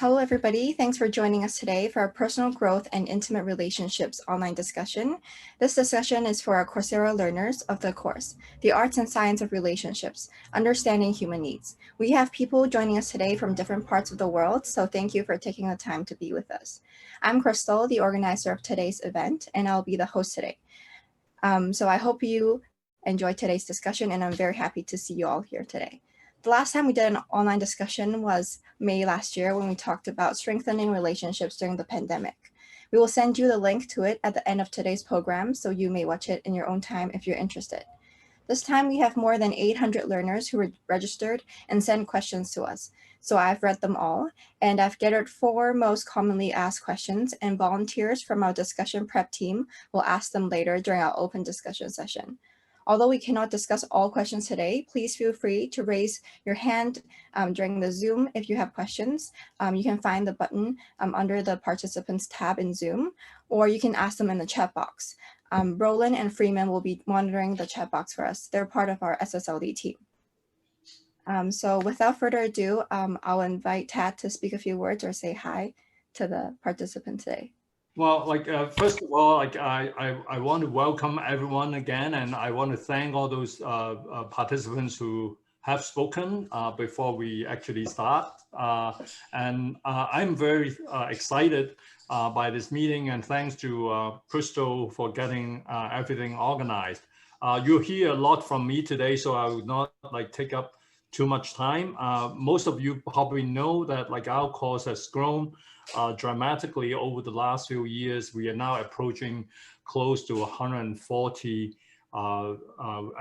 Hello, everybody. Thanks for joining us today for our personal growth and intimate relationships online discussion. This discussion is for our Coursera learners of the course, The Arts and Science of Relationships, Understanding Human Needs. We have people joining us today from different parts of the world, so thank you for taking the time to be with us. I'm Crystal, the organizer of today's event, and I'll be the host today. So I hope you enjoyed today's discussion, and I'm very happy to see you all here today. The last time we did an online discussion was May last year when we talked about strengthening relationships during the pandemic. We will send you the link to it at the end of today's program, so you may watch it in your own time if you're interested. This time we have more than 800 learners who registered and sent questions to us. So I've read them all, and I've gathered 4 most commonly asked questions, and volunteers from our discussion prep team will ask them later during our open discussion session. Although we cannot discuss all questions today, please feel free to raise your hand during the Zoom if you have questions. You can find the button under the participants tab in Zoom, or you can ask them in the chat box. Roland and Freeman will be monitoring the chat box for us. They're part of our SSLD team. So without further ado, I'll invite Tad to speak a few words or say hi to the participants today. Well, first of all, I want to welcome everyone again, and I want to thank all those participants who have spoken before we actually start. I'm very excited by this meeting, and thanks to Crystal for getting everything organized. You'll hear a lot from me today, so I would not take up too much time. Most of you probably know that our course has grown dramatically over the last few years. We are now approaching close to 140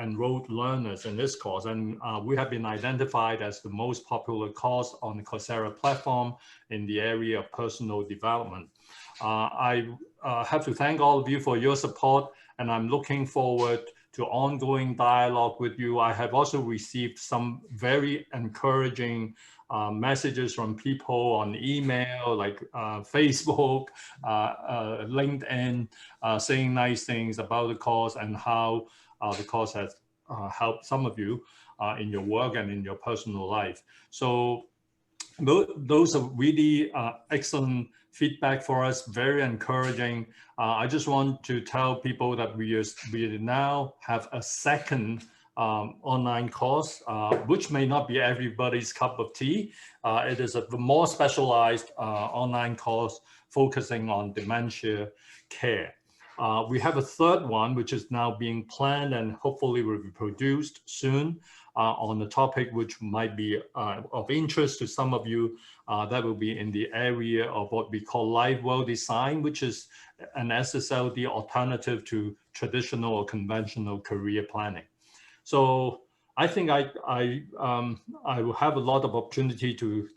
enrolled learners in this course, and we have been identified as the most popular course on the Coursera platform in the area of personal development. I have to thank all of you for your support, and I'm looking forward to ongoing dialogue with you. I have also received some very encouraging messages from people on email, Facebook, LinkedIn, saying nice things about the course and how the course has helped some of you in your work and in your personal life. So those are really excellent feedback for us, very encouraging. I just want to tell people that we now have a second online course, which may not be everybody's cup of tea. It is a more specialized online course focusing on dementia care. We have a third one, which is now being planned and hopefully will be produced soon on the topic which might be of interest to some of you. That will be in the area of what we call life well design, which is an SSLD alternative to traditional or conventional career planning. So I think I will have a lot of opportunity to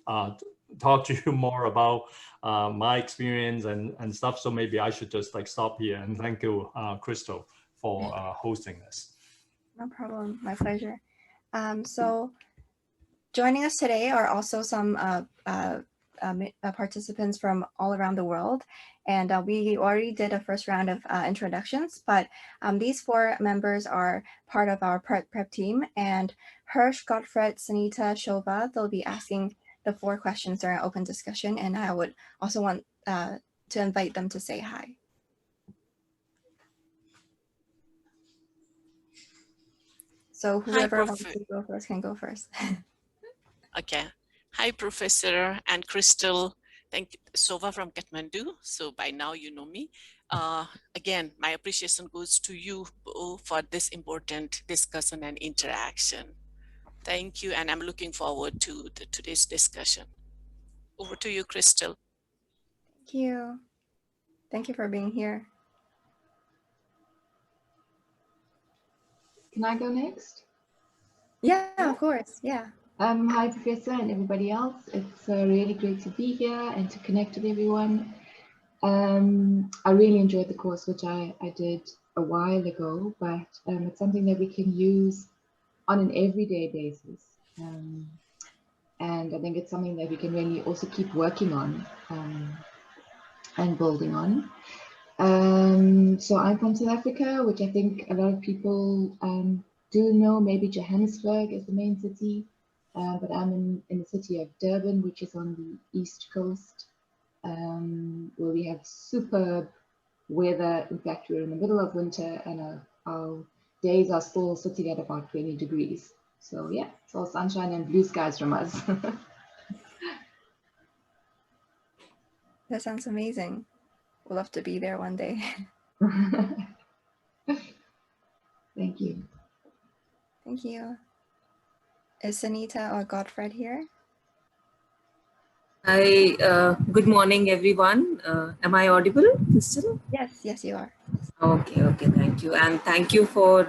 talk to you more about my experience and stuff. So maybe I should just stop here, and thank you, Crystal, for hosting this. No problem, my pleasure. So joining us today are also some participants from all around the world. And we already did a first round of introductions, but these 4 members are part of our prep team. And Hirsch, Gottfried, Sanita, Shova, they'll be asking the 4 questions during open discussion. And I would also want to invite them to say hi. So whoever wants to go first can go first. Okay. Hi, Professor and Crystal. Thank you, Sova from Kathmandu. So by now you know me. Again, my appreciation goes to you for this important discussion and interaction. Thank you, and I'm looking forward to today's discussion. Over to you, Crystal. Thank you. Thank you for being here. Can I go next? Yeah, of course. Yeah. Hi, Professor and everybody else. It's really great to be here and to connect with everyone. I really enjoyed the course, which I did a while ago, but it's something that we can use on an everyday basis. And I think it's something that we can really also keep working on and building on. So I'm from South Africa, which I think a lot of people do know. Maybe Johannesburg is the main city. but I'm in the city of Durban, which is on the east coast, where we have superb weather. In fact, we're in the middle of winter and our days are still sitting at about 20 degrees. So yeah, it's all sunshine and blue skies from us. That sounds amazing. We'll love to be there one day. Thank you. Thank you. Is Sunita or Godfred here? Hi, good morning, everyone. Am I audible, Crystal? Yes, you are. Okay, thank you. And thank you for,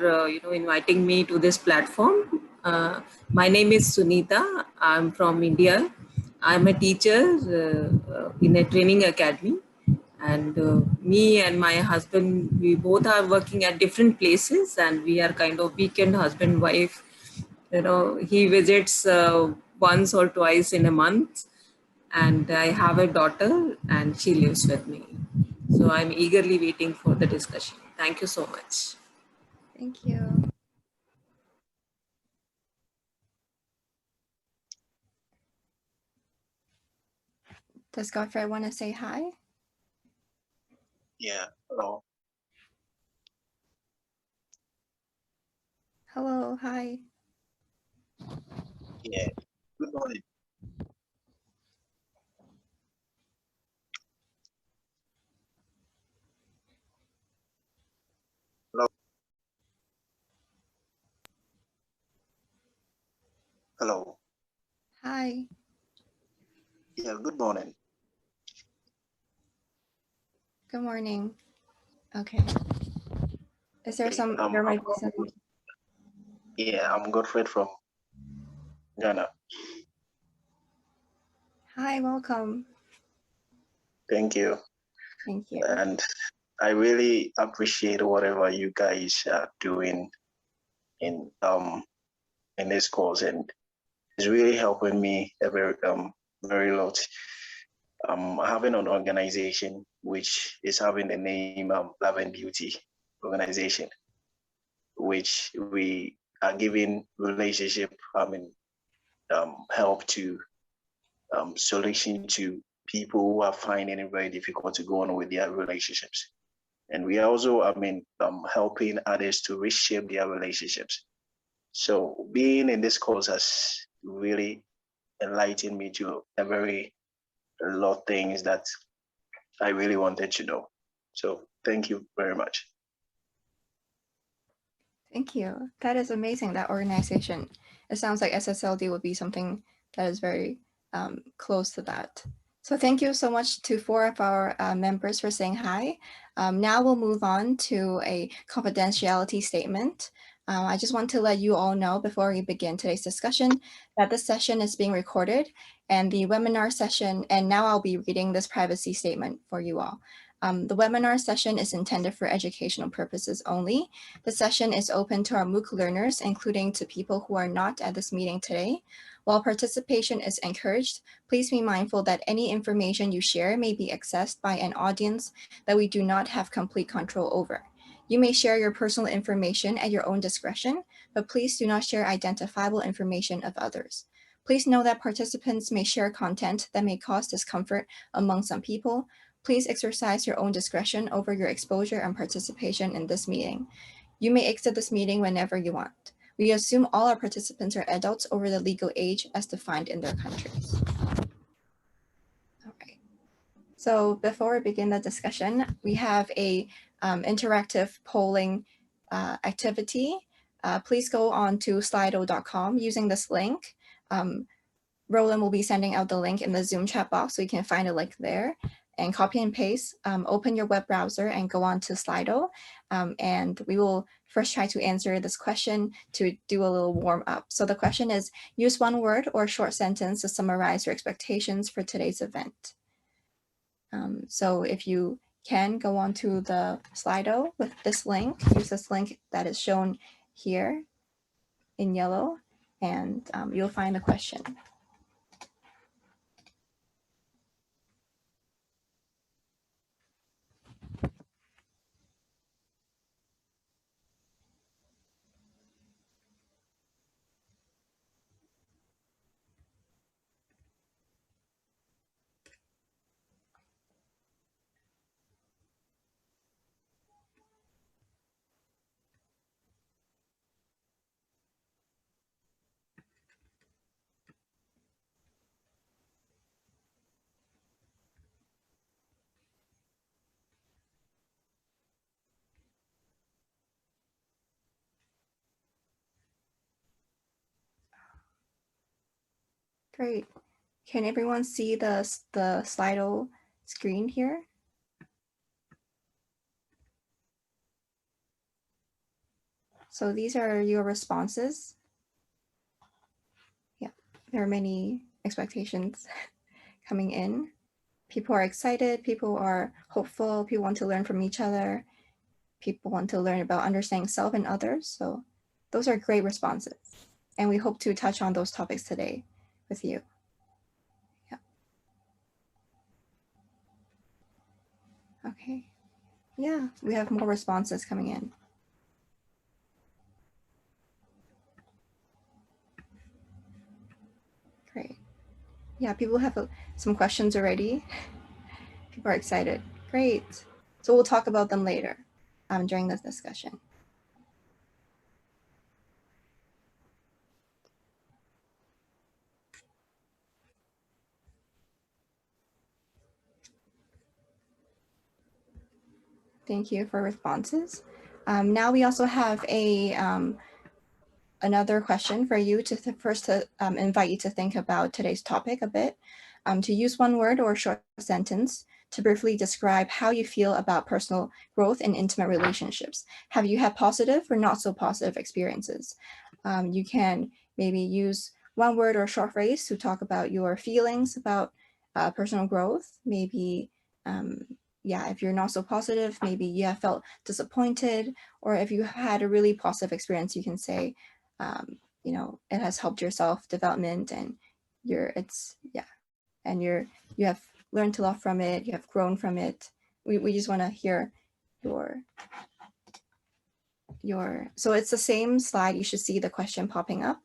inviting me to this platform. My name is Sunita. I'm from India. I'm a teacher in a training academy. And me and my husband, we both are working at different places and we are kind of weekend husband, wife. He visits once or twice in a month. And I have a daughter and she lives with me. So I'm eagerly waiting for the discussion. Thank you so much. Thank you. Does Godfred want to say hi? Yeah, hello. Hello, hi. Yeah, good morning. Hello. Hello. Hi. Yeah, good morning. Good morning. Okay. Is there there might be some... Yeah, I'm Godfred from Ghana. Hi, welcome. Thank you. Thank you. And I really appreciate whatever you guys are doing in this course, and it's really helping me a very lot. Having an organization which is having the name Love and Beauty organization, which we are giving relationship help to solution to people who are finding it very difficult to go on with their relationships. And we are also helping others to reshape their relationships. So being in this course has really enlightened me to a lot of things that I really wanted to know. So thank you very much. Thank you. That is amazing, that organization. It sounds like SSLD would be something that is very close to that. So thank you so much to 4 of our members for saying hi. Now we'll move on to a confidentiality statement. I just want to let you all know before we begin today's discussion that this session is being recorded and the webinar session, and now I'll be reading this privacy statement for you all. The webinar session is intended for educational purposes only. The session is open to our MOOC learners, including to people who are not at this meeting today. While participation is encouraged, please be mindful that any information you share may be accessed by an audience that we do not have complete control over. You may share your personal information at your own discretion, but please do not share identifiable information of others. Please know that participants may share content that may cause discomfort among some people. Please exercise your own discretion over your exposure and participation in this meeting. You may exit this meeting whenever you want. We assume all our participants are adults over the legal age as defined in their countries. All right. So before we begin the discussion, we have a interactive polling activity. Please go on to slido.com using this link. Roland will be sending out the link in the Zoom chat box, so you can find a link there and copy and paste. Open your web browser and go on to Slido. And we will first try to answer this question to do a little warm up. So the question is, use one word or short sentence to summarize your expectations for today's event. So if you can go on to the Slido with this link, use this link that is shown here in yellow, and you'll find the question. Great. Can everyone see the Slido screen here? So these are your responses. Yeah, there are many expectations coming in. People are excited, people are hopeful, people want to learn from each other, people want to learn about understanding self and others. So those are great responses. And we hope to touch on those topics today with you. Yeah. Okay. Yeah, we have more responses coming in. Great. Yeah, people have some questions already. People are excited. Great. So we'll talk about them later during this discussion. Thank you for responses. Now we also have another question for you to invite you to think about today's topic a bit. To use one word or short sentence to briefly describe how you feel about personal growth in intimate relationships. Have you had positive or not so positive experiences? You can maybe use one word or short phrase to talk about your feelings about personal growth. Maybe, yeah, if you're not so positive, maybe you have felt disappointed, or if you had a really positive experience, you can say, you know, it has helped your self-development and you have learned a lot from it, you have grown from it. We just want to hear so it's the same slide. You should see the question popping up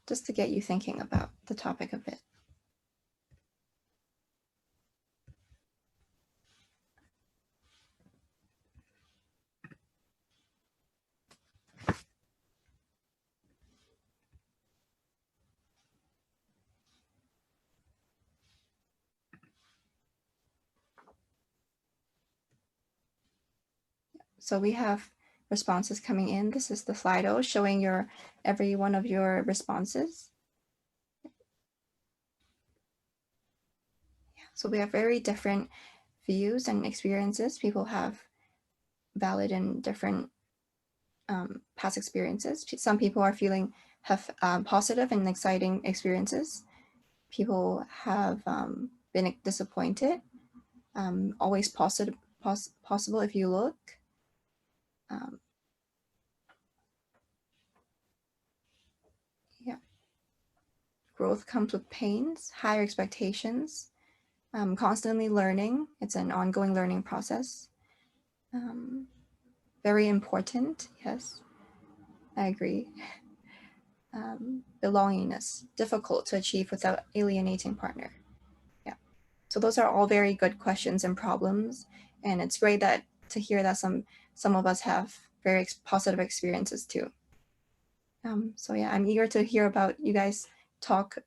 just to get you thinking about the topic a bit. So we have responses coming in. This is the Slido showing every one of your responses. Yeah, so we have very different views and experiences. People have valid and different past experiences. Some people have positive and exciting experiences. People have been disappointed. Always possible if you look. Yeah. Growth comes with pains, higher expectations, constantly learning. It's an ongoing learning process. Very important. Yes, I agree. Belongingness, difficult to achieve without alienating partner. Yeah. So those are all very good questions and problems. And it's great to hear that some of us have very positive experiences too. So yeah, I'm eager to hear about you guys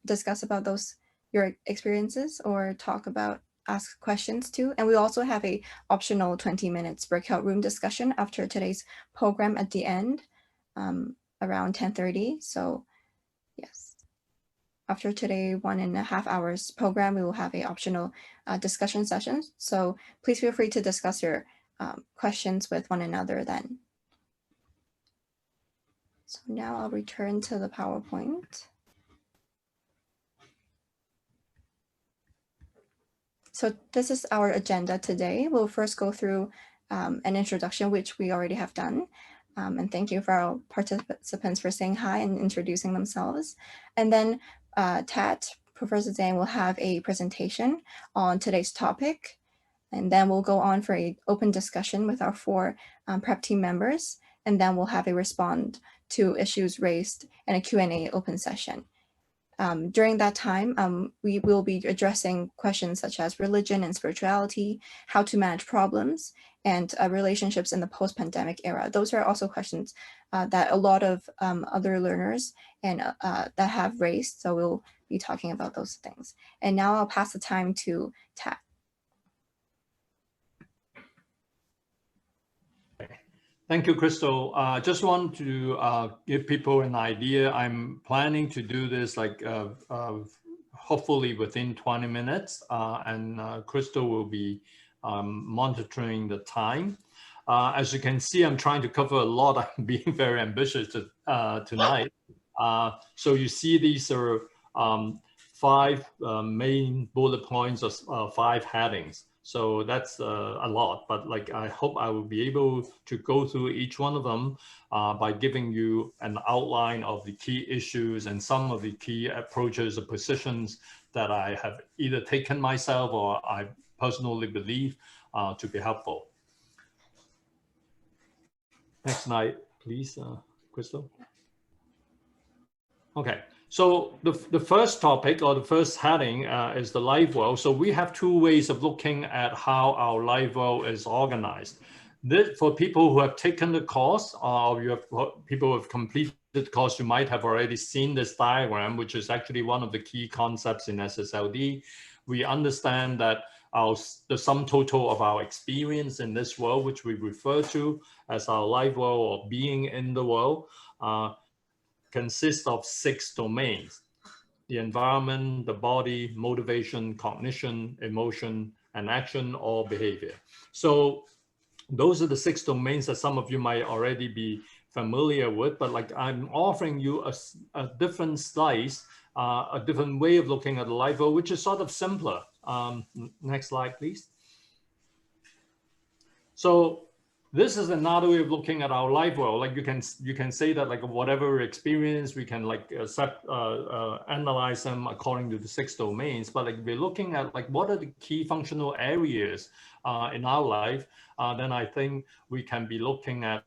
discuss about your experiences, or ask questions too. And we also have a optional 20 minutes breakout room discussion after today's program at the end, around 10:30. So yes, after today 1.5 hours program, we will have a optional discussion session. So please feel free to discuss your questions with one another then. So now I'll return to the PowerPoint. So this is our agenda today. We'll first go through an introduction, which we already have done. And thank you for our participants for saying hi and introducing themselves. And then Professor Zhang will have a presentation on today's topic. And then we'll go on for an open discussion with our 4 prep team members. And then we'll have a respond to issues raised and a Q&A open session. During that time, we will be addressing questions such as religion and spirituality, how to manage problems, and relationships in the post-pandemic era. Those are also questions that a lot of other learners that have raised. So we'll be talking about those things. And now I'll pass the time to Tat. Thank you, Crystal. I just want to give people an idea. I'm planning to do this like hopefully within 20 minutes, and Crystal will be monitoring the time. As you can see, I'm trying to cover a lot. I'm being very ambitious tonight. So you see these are 5 main bullet points of 5 headings. So that's a lot, but like I hope I will be able to go through each one of them by giving you an outline of the key issues and some of the key approaches or positions that I have either taken myself or I personally believe to be helpful. Next slide, please, Crystal. Okay. So the first topic or the first heading is the life world. So we have 2 ways of looking at how our life world is organized. This, for people who have taken the course or people who have completed the course, you might have already seen this diagram, which is actually one of the key concepts in SSLD. We understand that the sum total of our experience in this world, which we refer to as our life world or being in the world, consists of 6 domains: the environment, the body, motivation, cognition, emotion, and action or behavior. So those are the 6 domains that some of you might already be familiar with, but like I'm offering you a different slice, a different way of looking at the life world, which is sort of simpler. Next slide, please. So this is another way of looking at our life world. Like you can say that like whatever experience, we can like analyze them according to the 6 domains. But like we're looking at like what are the key functional areas in our life, then I think we can be looking at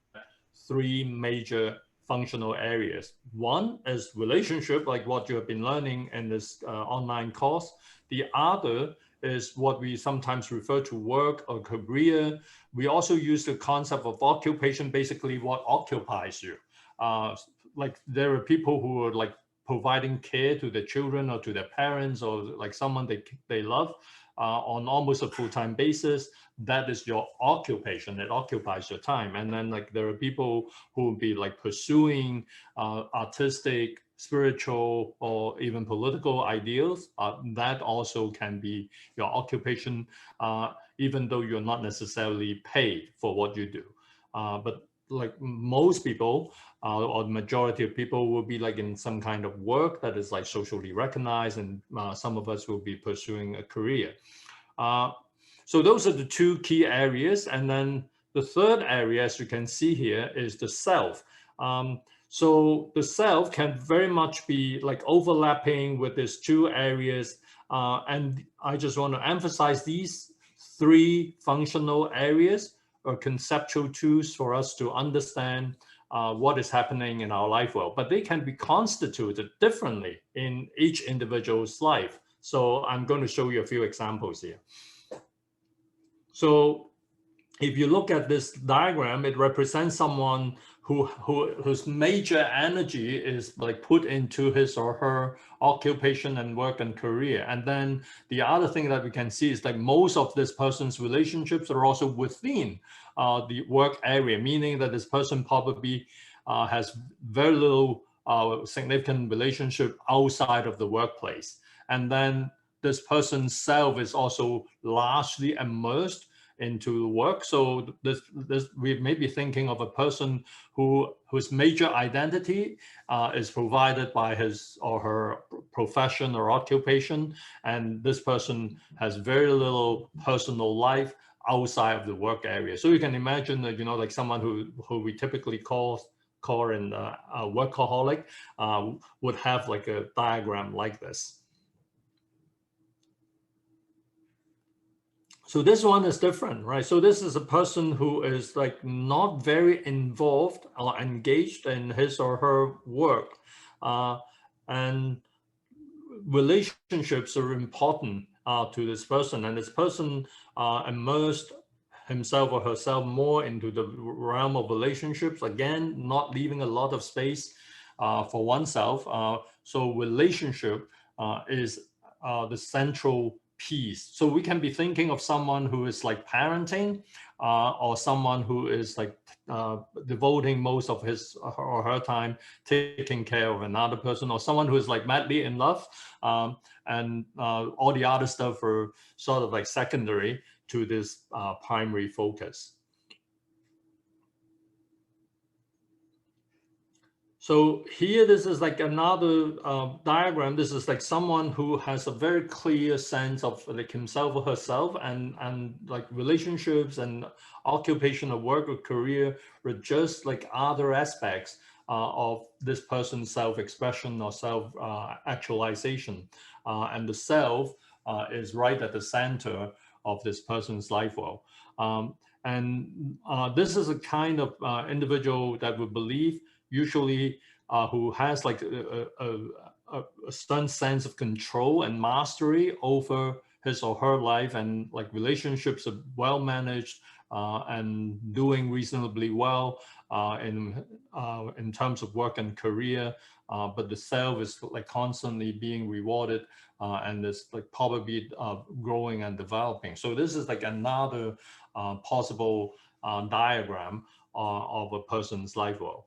3 major functional areas. One is relationship, like what you have been learning in this online course. The other is what we sometimes refer to work or career. We also use the concept of occupation, basically what occupies you. Like there are people who are like providing care to their children or to their parents or like someone they love on almost a full-time basis. That is your occupation. It occupies your time. And then like there are people who will be like pursuing artistic, spiritual, or even political ideals. That also can be your occupation, even though you're not necessarily paid for what you do. But like most people, or the majority of people will be like in some kind of work that is like socially recognized, and some of us will be pursuing a career. So those are the 2 key areas. And then the third area, as you can see here, is the self. So the self can very much be like overlapping with these 2 areas. And I just want to emphasize these 3 functional areas are conceptual tools for us to understand what is happening in our life world, but they can be constituted differently in each individual's life. So I'm going to show you a few examples here. So if you look at this diagram, it represents someone whose major energy is like put into his or her occupation and work and career. And then the other thing that we can see is like most of this person's relationships are also within the work area, meaning that this person probably has very little significant relationship outside of the workplace. And then this person's self is also largely immersed into work. So this we may be thinking of a person whose major identity is provided by his or her profession or occupation, and this person has very little personal life outside of the work area. So you can imagine that, you know, like someone who we typically call in a workaholic would have like a diagram like this. So this one is different, right? So this is a person who is like not very involved or engaged in his or her work. And relationships are important to this person. And this person immersed himself or herself more into the realm of relationships, again, not leaving a lot of space for oneself. So relationship is the central piece. So we can be thinking of someone who is like parenting, or someone who is like devoting most of his or her time taking care of another person, or someone who is like madly in love, and all the other stuff are sort of like secondary to this primary focus. So here, this is like another diagram. This is like someone who has a very clear sense of like himself or herself, and like relationships and occupational work or career were just like other aspects of this person's self-expression or self-actualization. And the self is right at the center of this person's life world. And this is a kind of individual that would believe, usually who has like a certain sense of control and mastery over his or her life, and like relationships are well managed and doing reasonably well in terms of work and career, but the self is like constantly being rewarded and is like probably growing and developing. So this is like another possible diagram of a person's life world.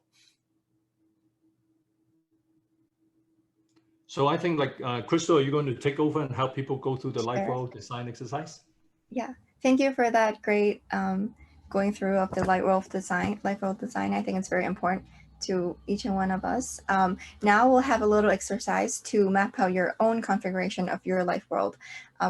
So I think like, Crystal, are you going to take over and help people go through the life world design exercise? Yeah, thank you for that great going through of the life world design. I think it's very important to each and one of us. Now we'll have a little exercise to map out your own configuration of your life world.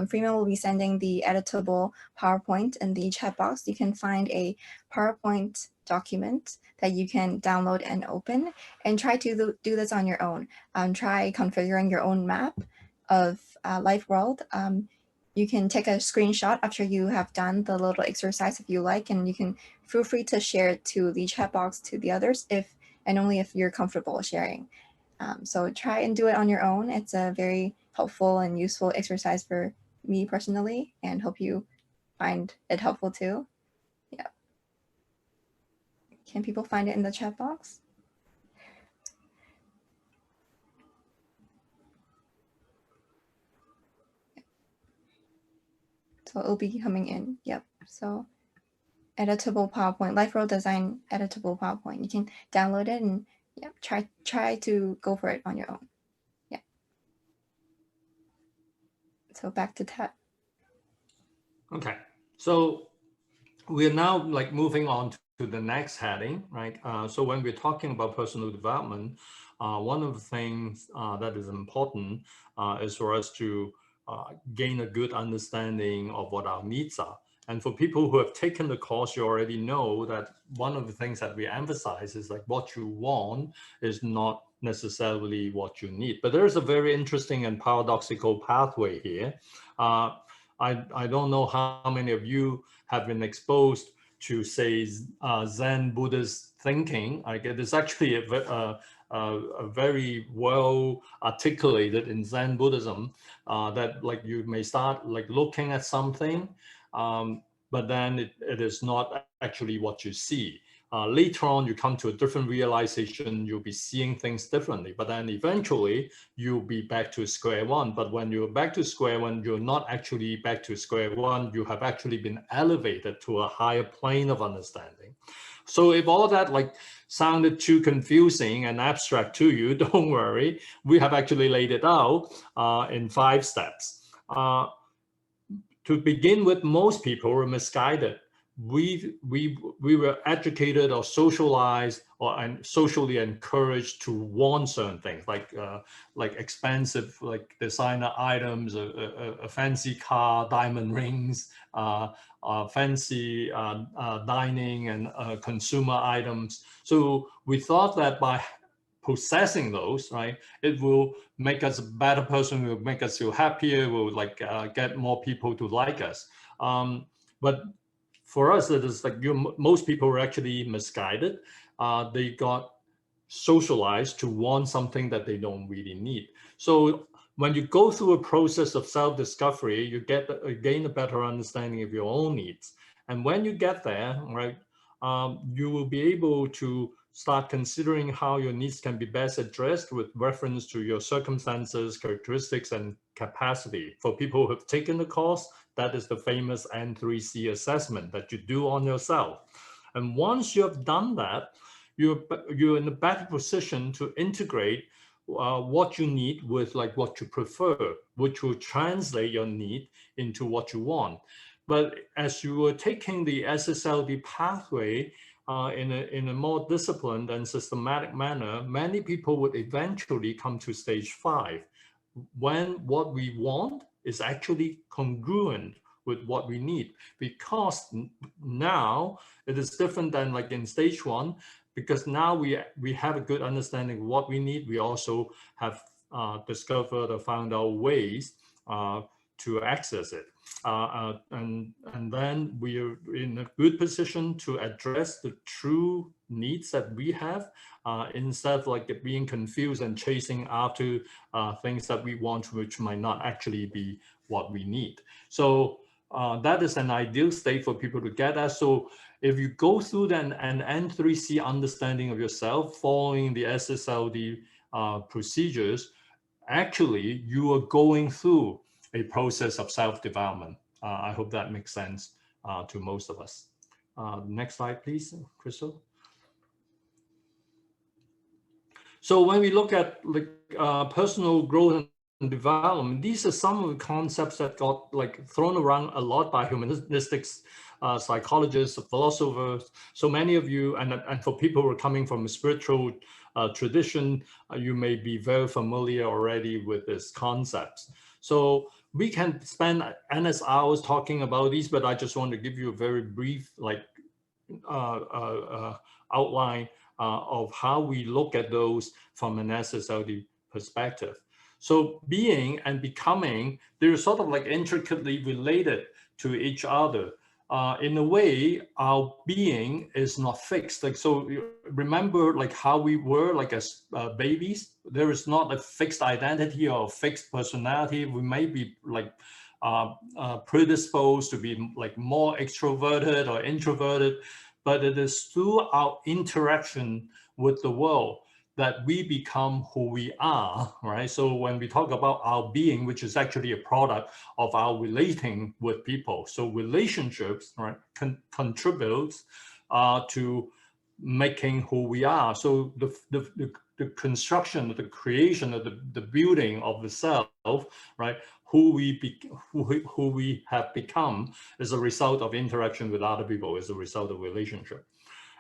Freeman will be sending the editable PowerPoint in the chat box. You can find a PowerPoint document that you can download and open, and try to do this on your own. Try configuring your own map of life world. You can take a screenshot after you have done the little exercise if you like, and you can feel free to share it to the chat box to the others and only if you're comfortable sharing. So try and do it on your own. It's a very helpful and useful exercise for me personally, and hope you find it helpful too. Yeah. Can people find it in the chat box? So it'll be coming in. Yep. So editable PowerPoint, life world design editable PowerPoint. You can download it and yeah, try to go for it on your own. Yeah. So back to Ted. Okay, so we're now like moving on to the next heading, right? So when we're talking about personal development, one of the things that is important is for us to gain a good understanding of what our needs are. And for people who have taken the course, you already know that one of the things that we emphasize is like what you want is not necessarily what you need. But there's a very interesting and paradoxical pathway here. I don't know how many of you have been exposed to, say, Zen Buddhist thinking. Like it is actually a very well articulated in Zen Buddhism that like you may start like looking at something, but then it is not actually what you see. Later on, you come to a different realization, you'll be seeing things differently, but then eventually you'll be back to square one. But when you're back to square one, you're not actually back to square one, you have actually been elevated to a higher plane of understanding. So if all that like sounded too confusing and abstract to you, don't worry, we have actually laid it out in 5 steps. To begin with, most people were misguided. We were educated or socialized and socially encouraged to want certain things like expensive like designer items, a fancy car, diamond rings, fancy dining and consumer items. So we thought that by possessing those, right, it will make us a better person, will make us feel happier, will like get more people to like us. But for us, it is like most people were actually misguided. They got socialized to want something that they don't really need. So when you go through a process of self-discovery, you gain a better understanding of your own needs. And when you get there, right, you will be able to start considering how your needs can be best addressed with reference to your circumstances, characteristics, and capacity. For people who have taken the course, that is the famous N3C assessment that you do on yourself. And once you have done that, you're in a better position to integrate what you need with like what you prefer, which will translate your need into what you want. But as you were taking the SSLD pathway in a more disciplined and systematic manner, many people would eventually come to stage 5, when what we want is actually congruent with what we need. Because now it is different than like in stage 1, because now we have a good understanding of what we need. We also have discovered or found out ways to access it. And then we are in a good position to address the true needs that we have, instead of like being confused and chasing after things that we want, which might not actually be what we need. So that is an ideal state for people to get at. So if you go through an N3C understanding of yourself, following the SSLD procedures, actually you are going through a process of self-development. I hope that makes sense to most of us. Next slide, please, Crystal. So when we look at like personal growth and development, these are some of the concepts that got like thrown around a lot by humanistic psychologists, philosophers. So many of you, and for people who are coming from a spiritual tradition, you may be very familiar already with these concepts. So we can spend endless hours talking about these, but I just want to give you a very brief like outline of how we look at those from an SSLD perspective. So being and becoming, they're sort of like intricately related to each other. In a way, our being is not fixed. Like, so remember like how we were like as babies, there is not a fixed identity or a fixed personality. We may be like predisposed to be like more extroverted or introverted, but it is through our interaction with the world that we become who we are, right? So when we talk about our being, which is actually a product of our relating with people. So relationships, right, contributes to making who we are. So the construction, the creation of the building of the self, right, who we have become is a result of interaction with other people, is a result of relationship.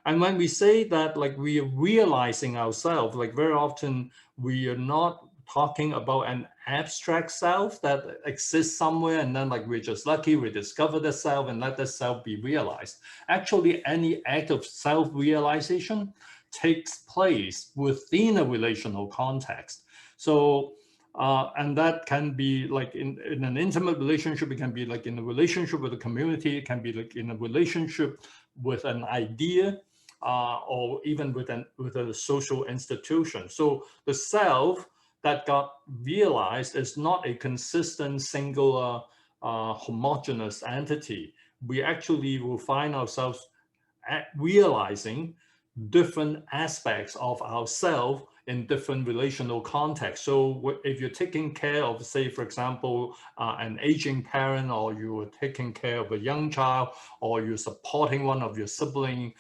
And when we say that like we are realizing ourselves, like very often we are not talking about an abstract self that exists somewhere and then like we're just lucky we discover the self and let the self be realized. Actually, any act of self-realization takes place within a relational context. So and that can be like in an intimate relationship, it can be like in a relationship with a community, it can be like in a relationship with an idea, or even with a social institution. So the self that got realized is not a consistent, singular, homogeneous entity. We actually will find ourselves realizing different aspects of ourselves in different relational contexts. So if you're taking care of, say, for example, an aging parent, or you are taking care of a young child, or you're supporting one of your siblings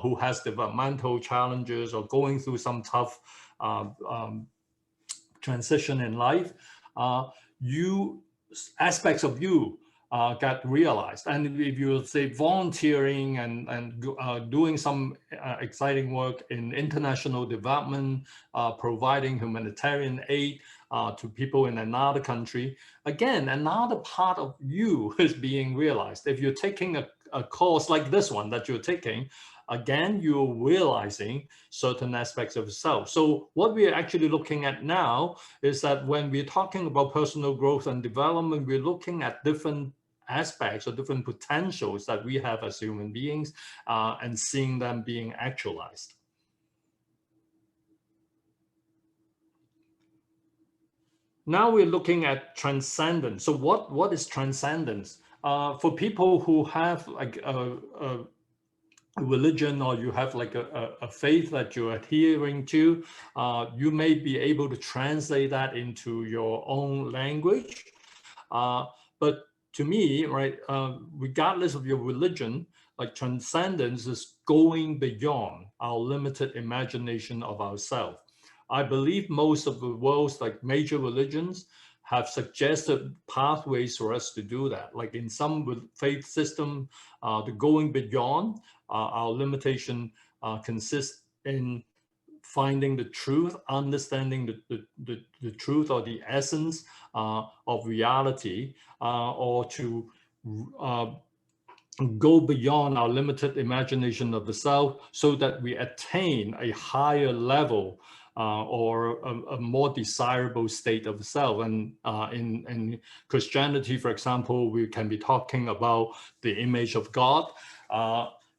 who has developmental challenges or going through some tough transition in life, aspects of you got realized. And if you say volunteering and doing some exciting work in international development, providing humanitarian aid to people in another country, again, another part of you is being realized. If you're taking a course like this one that you're taking, again, you're realizing certain aspects of yourself. So what we're actually looking at now is that when we're talking about personal growth and development, we're looking at different aspects or different potentials that we have as human beings and seeing them being actualized. Now we're looking at transcendence. So what is transcendence? For people who have like religion, or you have like a faith that you're adhering to, you may be able to translate that into your own language. But to me, right, regardless of your religion, like transcendence is going beyond our limited imagination of ourselves. I believe most of the world's like major religions have suggested pathways for us to do that. Like in some faith system, the going beyond our limitation consists in finding the truth, understanding the truth or the essence of reality, or to go beyond our limited imagination of the self so that we attain a higher level or a more desirable state of self. And in Christianity, for example, we can be talking about the image of God.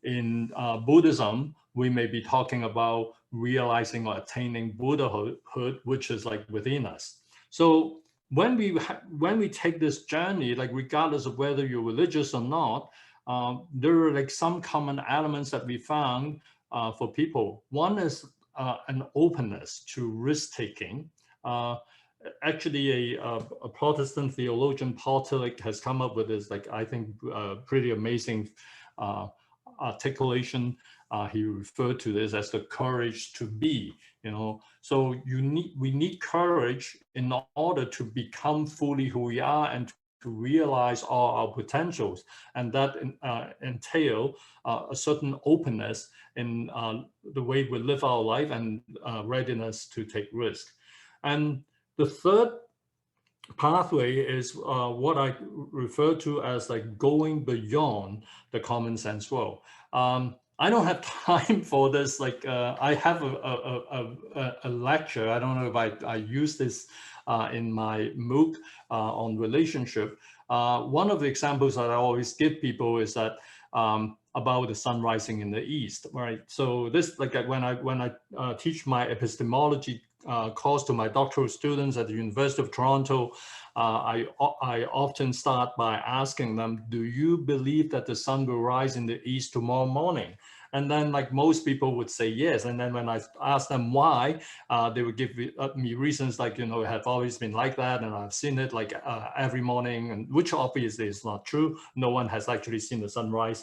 In Buddhism, we may be talking about realizing or attaining Buddhahood, which is like within us. So when we take this journey, like regardless of whether you're religious or not, there are like some common elements that we found for people. One is an openness to risk-taking. Actually, a Protestant theologian, Paul Tillich, has come up with this, like, I think, pretty amazing articulation. He referred to this as the courage to be. So we need courage in order to become fully who we are and to realize all our potentials, and that entail a certain openness in the way we live our life and readiness to take risk. And the third pathway is what I refer to as like going beyond the common sense world. I don't have time for this. Like I have a lecture. I don't know if I use this in my MOOC on relationship. One of the examples that I always give people is that about the sun rising in the east, right? So this, like when I teach my epistemology course to my doctoral students at the University of Toronto, I often start by asking them, do you believe that the sun will rise in the east tomorrow morning? And then like most people would say yes. And then when I ask them why, they would give me reasons like, it have always been like that. And I've seen it like every morning, and which obviously is not true. No one has actually seen the sunrise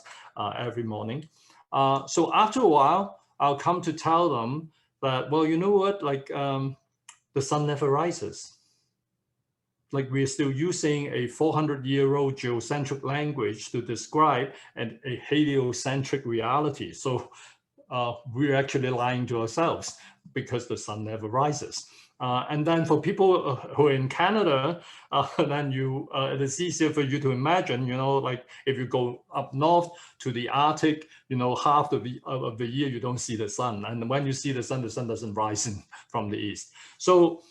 every morning. So after a while, I'll come to tell them that, well, you know what, like the sun never rises. Like we're still using a 400-year-old geocentric language to describe a heliocentric reality. So we're actually lying to ourselves because the sun never rises. And then for people who are in Canada, then it is easier for you to imagine, like if you go up north to the Arctic, half of the year you don't see the sun. And when you see the sun doesn't rise from the east. So,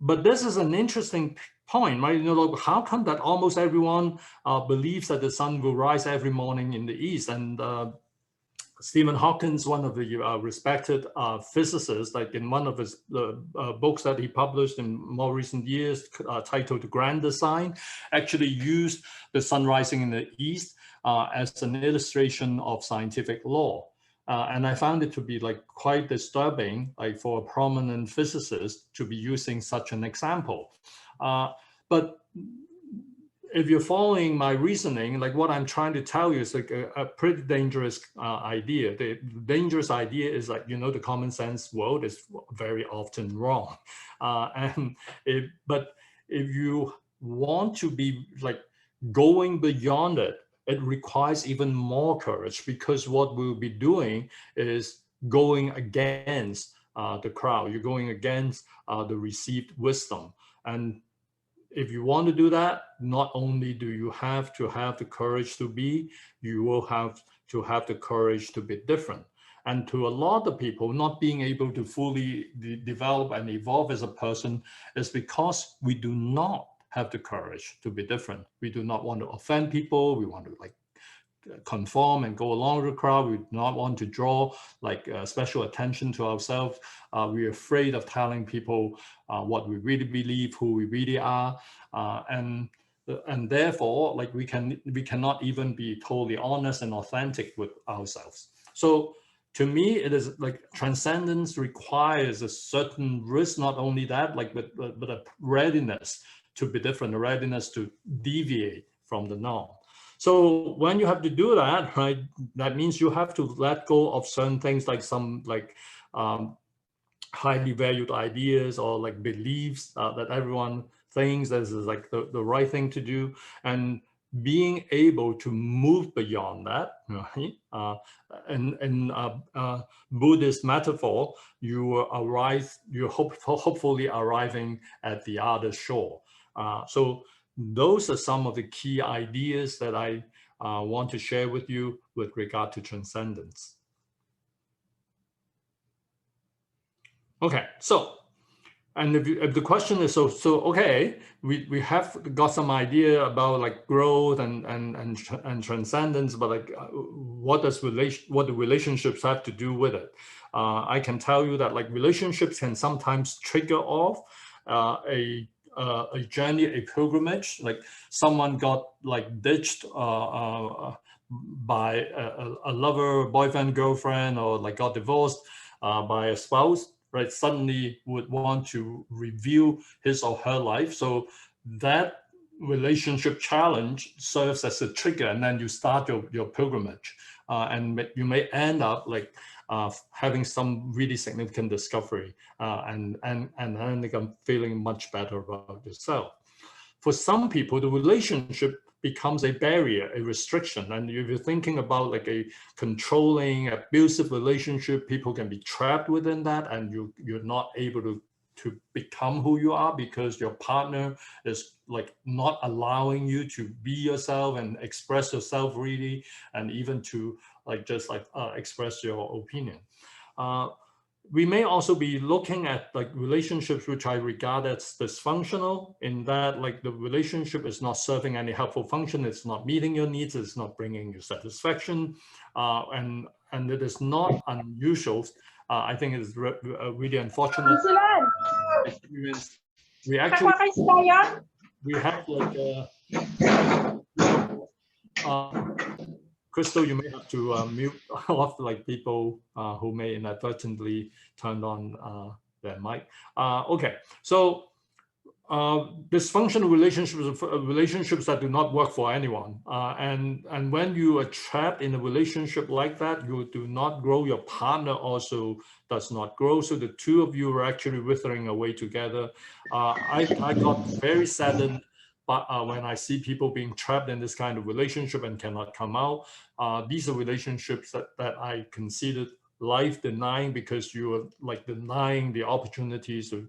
but this is an interesting point, right? Like how come that almost everyone believes that the sun will rise every morning in the east? And Stephen Hawking, one of the respected physicists, like in one of his books that he published in more recent years, titled Grand Design, actually used the sun rising in the east as an illustration of scientific law. And I found it to be like quite disturbing, like for a prominent physicist to be using such an example. But if you're following my reasoning, like what I'm trying to tell you is like a pretty dangerous idea. The dangerous idea is like, the common sense world is very often wrong. But if you want to be like going beyond it, it requires even more courage, because what we'll be doing is going against the crowd. You're going against the received wisdom. And if you want to do that, not only do you have to have the courage to be, you will have to have the courage to be different. And to a lot of people, not being able to fully develop and evolve as a person is because we do not have the courage to be different. We do not want to offend people. We want to like conform and go along with the crowd. We do not want to draw like special attention to ourselves. We're afraid of telling people what we really believe, who we really are, and therefore, like we cannot even be totally honest and authentic with ourselves. So to me, it is like transcendence requires a certain risk, not only that, like, but a readiness to be different, a readiness to deviate from the norm. So when you have to do that, right, that means you have to let go of certain things, like some like highly valued ideas or like beliefs that everyone thinks this is like the right thing to do, and being able to move beyond that, right? In Buddhist metaphor, you're hopefully arriving at the other shore. So those are some of the key ideas that I want to share with you with regard to transcendence. Okay, so, and if the question is, so okay, we have got some idea about like growth and transcendence, but like what do relationships have to do with it? I can tell you that like relationships can sometimes trigger off a journey, a pilgrimage. Like someone got like ditched by a lover, boyfriend, girlfriend, or like got divorced by a spouse, right? Suddenly would want to review his or her life. So that relationship challenge serves as a trigger, and then you start your pilgrimage, and you may end up like having some really significant discovery, and then become feeling much better about yourself. For some people, the relationship becomes a barrier, a restriction. And if you're thinking about like a controlling, abusive relationship, people can be trapped within that, and you're not able to become who you are because your partner is like not allowing you to be yourself and express yourself really, and even to like just like express your opinion. We may also be looking at like relationships which I regard as dysfunctional, in that like the relationship is not serving any helpful function, it's not meeting your needs, it's not bringing you satisfaction, and it is not unusual. I think it is really unfortunate experience. We actually we have like Crystal, you may have to mute off like people who may inadvertently turn on their mic. Okay, so dysfunctional relationships that do not work for anyone, and when you are trapped in a relationship like that, you do not grow. Your partner also does not grow. So the two of you are actually withering away together. I got very saddened. But when I see people being trapped in this kind of relationship and cannot come out, these are relationships that I considered life denying, because you are like denying the opportunities to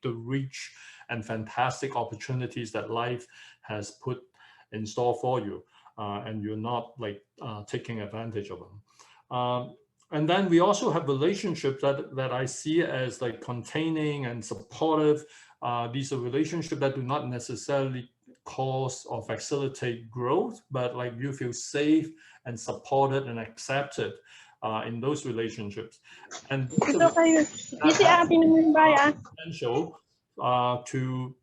reach and fantastic opportunities that life has put in store for you, and you're not like taking advantage of them. And then we also have relationships that I see as like containing and supportive. These are relationships that do not necessarily cause or facilitate growth, but like you feel safe and supported and accepted in those relationships. And potential to,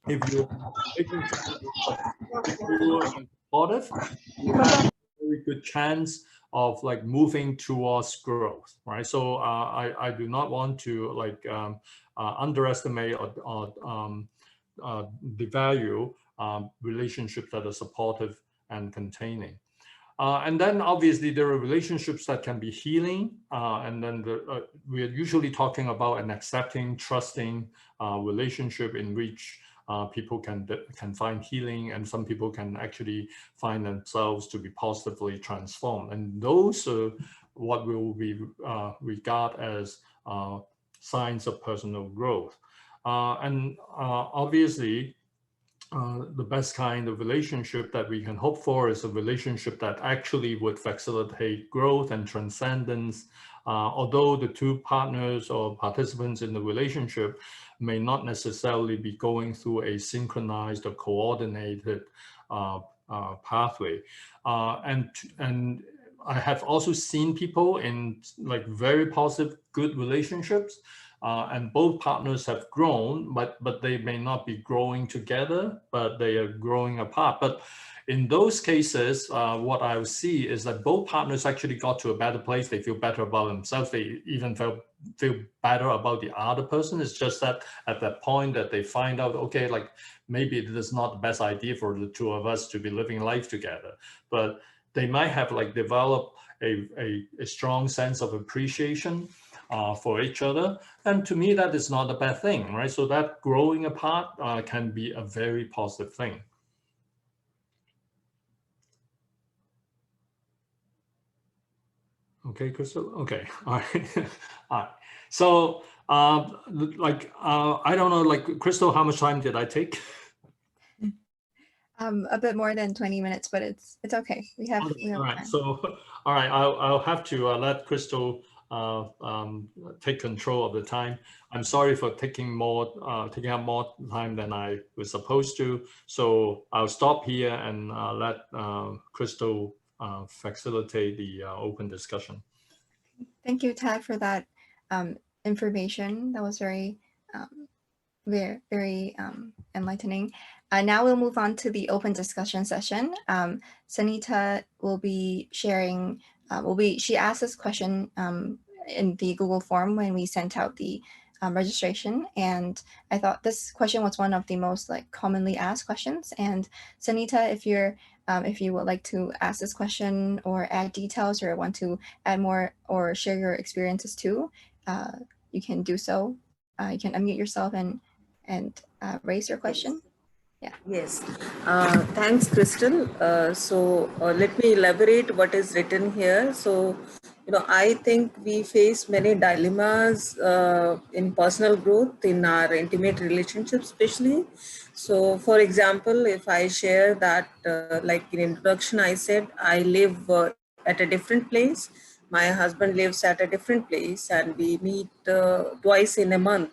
if your relationship is secure and supportive, you have a very good chance of like moving towards growth, right? So I do not want to like underestimate or devalue relationships that are supportive and containing. And then obviously there are relationships that can be healing, and then we are usually talking about an accepting, trusting relationship in which people can find healing, and some people can actually find themselves to be positively transformed. And those are what will be regard as signs of personal growth. And obviously, the best kind of relationship that we can hope for is a relationship that actually would facilitate growth and transcendence. Although the two partners or participants in the relationship may not necessarily be going through a synchronized or coordinated pathway. And I have also seen people in like very positive, good relationships and both partners have grown, but they may not be growing together, but they are growing apart. But in those cases, what I will see is that both partners actually got to a better place. They feel better about themselves. They even feel better about the other person. It's just that at that point that they find out, okay, like maybe it is not the best idea for the two of us to be living life together. But they might have like developed a strong sense of appreciation for each other. And to me, that is not a bad thing, right? So that growing apart can be a very positive thing. Okay, Crystal. Okay, all right, all right. So, I don't know, like Crystal, how much time did I take? A bit more than 20 minutes, but it's okay. We have All right. time. So, all right, I'll have to let Crystal take control of the time. I'm sorry for taking up more time than I was supposed to. So I'll stop here and let Crystal facilitate the open discussion. Thank you, Tad, for that information. That was very enlightening. Now we'll move on to the open discussion session. Sunita will be sharing, she asked this question in the Google form when we sent out the registration. And I thought this question was one of the most commonly asked questions. And Sunita, if you would like to ask this question or add details or want to add more or share your experiences too, you can do so. You can unmute yourself and raise your question. Yeah. Yes. Thanks, Crystal. Let me elaborate what is written here. So, I think we face many dilemmas in personal growth, in our intimate relationships, especially. So, for example, if I share that, like in introduction, I said I live at a different place. My husband lives at a different place, and we meet twice in a month.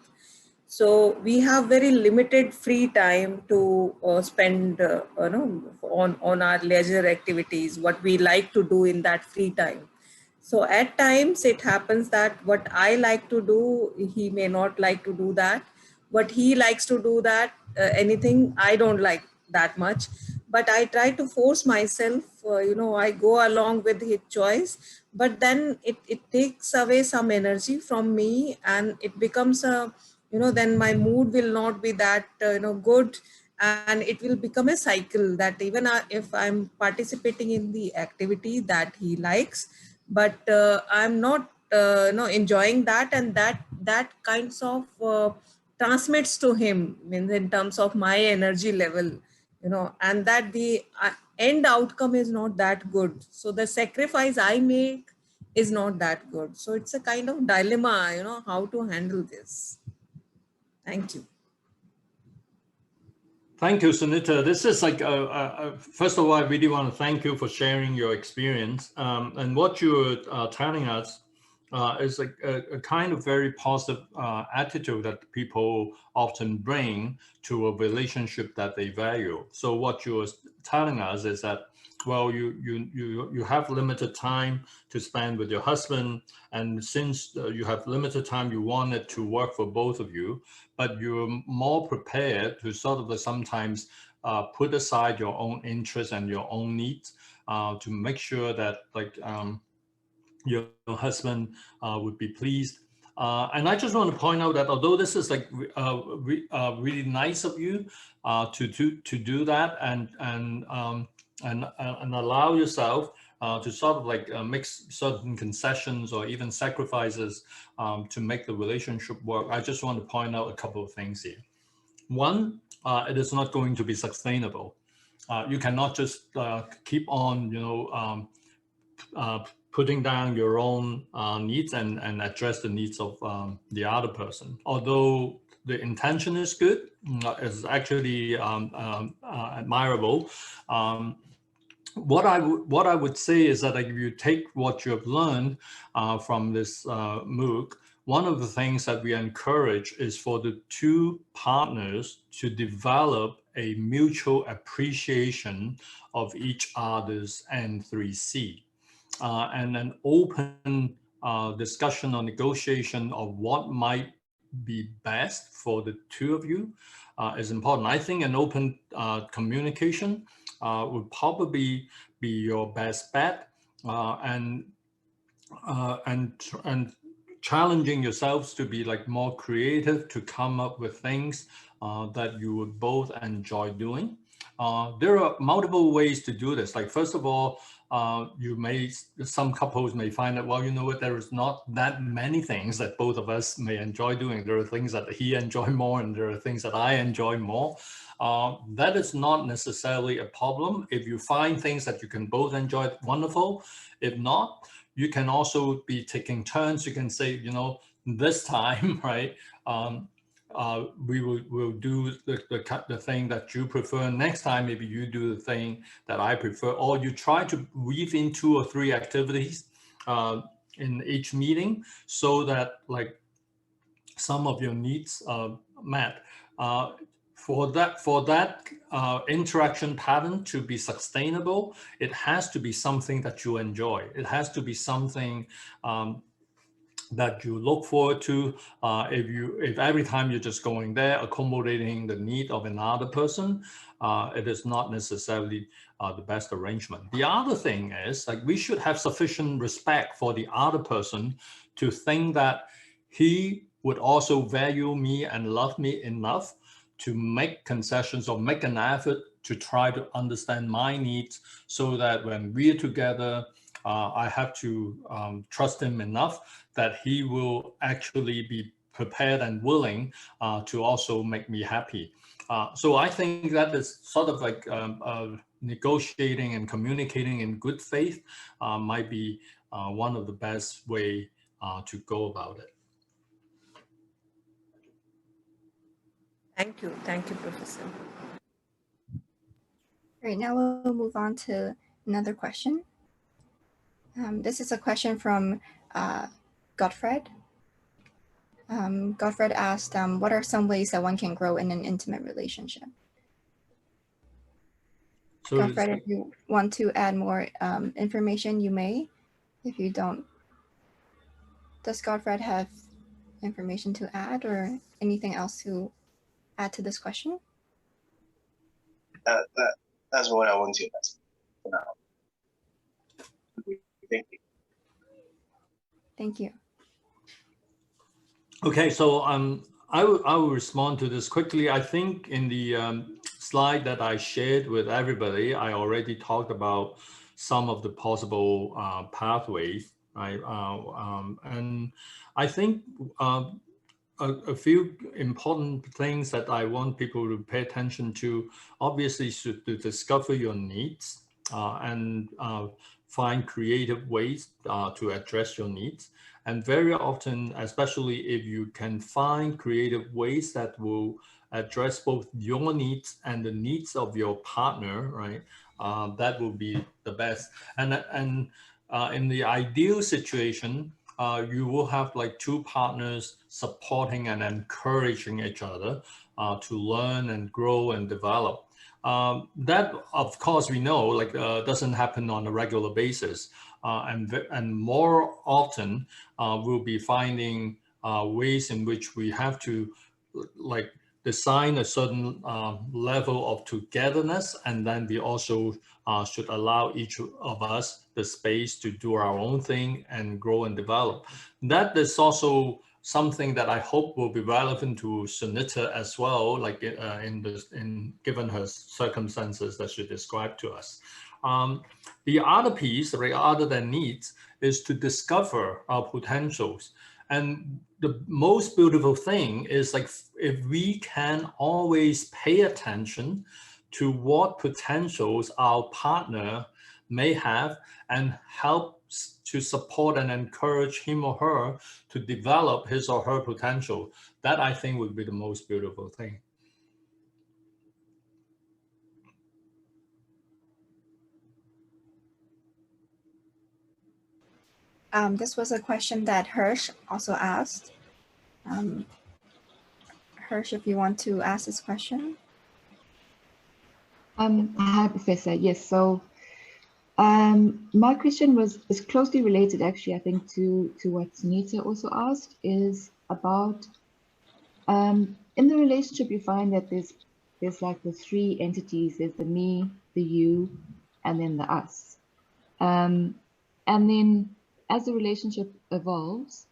So we have very limited free time to spend on our leisure activities, what we like to do in that free time. So at times it happens that what I like to do, he may not like to do that. What he likes to do that, anything I don't like that much. But I try to force myself, I go along with his choice, but then it takes away some energy from me, and it becomes a, then my mood will not be that, good, and it will become a cycle that even if I'm participating in the activity that he likes, but I'm not, enjoying that, and that kinds of transmits to him in terms of my energy level, and that the end outcome is not that good. So the sacrifice I make is not that good. So it's a kind of dilemma, how to handle this. Thank you. Thank you, Sunita. This is like, first of all, I really want to thank you for sharing your experience. And what you're telling us is like a kind of very positive attitude that people often bring to a relationship that they value. So what you're telling us is that, well, you have limited time to spend with your husband, and since you have limited time, you want it to work for both of you, but you're more prepared to sort of sometimes put aside your own interests and your own needs to make sure that your husband would be pleased. And I just want to point out that although this is like really nice of you to do that and allow yourself to sort of make certain concessions or even sacrifices to make the relationship work, I just want to point out a couple of things here. One, it is not going to be sustainable. You cannot just keep on, putting down your own needs and address the needs of the other person. Although the intention is good, is actually admirable. What I would say is that if you take what you have learned from this MOOC, one of the things that we encourage is for the two partners to develop a mutual appreciation of each other's N3C and an open discussion or negotiation of what might be best for the two of you is important. I think an open communication would probably be your best bet, and challenging yourselves to be like more creative, to come up with things that you would both enjoy doing. There are multiple ways to do this. Like, first of all, some couples may find that, well, you know what, there is not that many things that both of us may enjoy doing. There are things that he enjoy more, and there are things that I enjoy more. That is not necessarily a problem. If you find things that you can both enjoy, wonderful. If not, you can also be taking turns. You can say, you know, this time, right, we'll do the thing that you prefer. Next time, maybe you do the thing that I prefer, or you try to weave in 2 or 3 activities in each meeting, so that like some of your needs are met. For that interaction pattern to be sustainable, it has to be something that you enjoy. It has to be something that you look forward to. If every time you're just going there, accommodating the need of another person, it is not necessarily the best arrangement. The other thing is, like, we should have sufficient respect for the other person to think that he would also value me and love me enough to make concessions or make an effort to try to understand my needs, so that when we're together, I have to trust him enough that he will actually be prepared and willing to also make me happy. So I think that is sort of like negotiating and communicating in good faith might be one of the best way to go about it. Thank you, Professor. Great, now we'll move on to another question. This is a question from Gottfried. Gottfried asked, what are some ways that one can grow in an intimate relationship? So Gottfried, if you want to add more information, you may. If you don't, does Gottfried have information to add or anything else to add to this question? That's what I want to ask for now. Thank you. Thank you. Okay, so I will respond to this quickly. I think in the slide that I shared with everybody, I already talked about some of the possible pathways, right? And I think a few important things that I want people to pay attention to, obviously, is to discover your needs and find creative ways to address your needs. And very often, especially if you can find creative ways that will address both your needs and the needs of your partner, right? That will be the best. And in the ideal situation, you will have like 2 partners supporting and encouraging each other to learn and grow and develop. That, of course, we know like doesn't happen on a regular basis. And more often, we'll be finding ways in which we have to like design a certain level of togetherness, and then we also should allow each of us the space to do our own thing and grow and develop. That is also something that I hope will be relevant to Sunita as well, like given her circumstances that she described to us. The other piece, right, other than needs, is to discover our potentials. And the most beautiful thing is like if we can always pay attention to what potentials our partner may have and help to support and encourage him or her to develop his or her potential, that I think would be the most beautiful thing. This was a question that Hirsch also asked. Hirsch, if you want to ask this question. Hi, Professor. Yes, so my question is closely related, actually, I think, to what Sunita also asked, is about In the relationship, you find that there's like the three entities. There's the me, the you, and then the us. And then as the relationship evolves,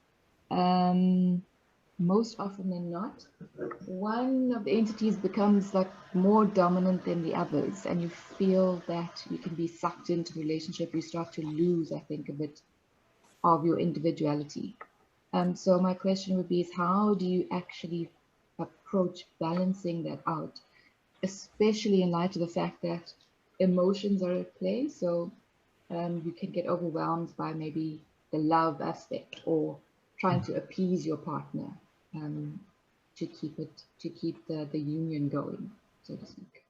most often than not, one of the entities becomes like more dominant than the others, and you feel that you can be sucked into the relationship. You start to lose, I think, a bit of your individuality. So my question would be is how do you actually approach balancing that out, especially in light of the fact that emotions are at play? So you can get overwhelmed by maybe the love aspect or trying to appease your partner to keep the union going, so to speak.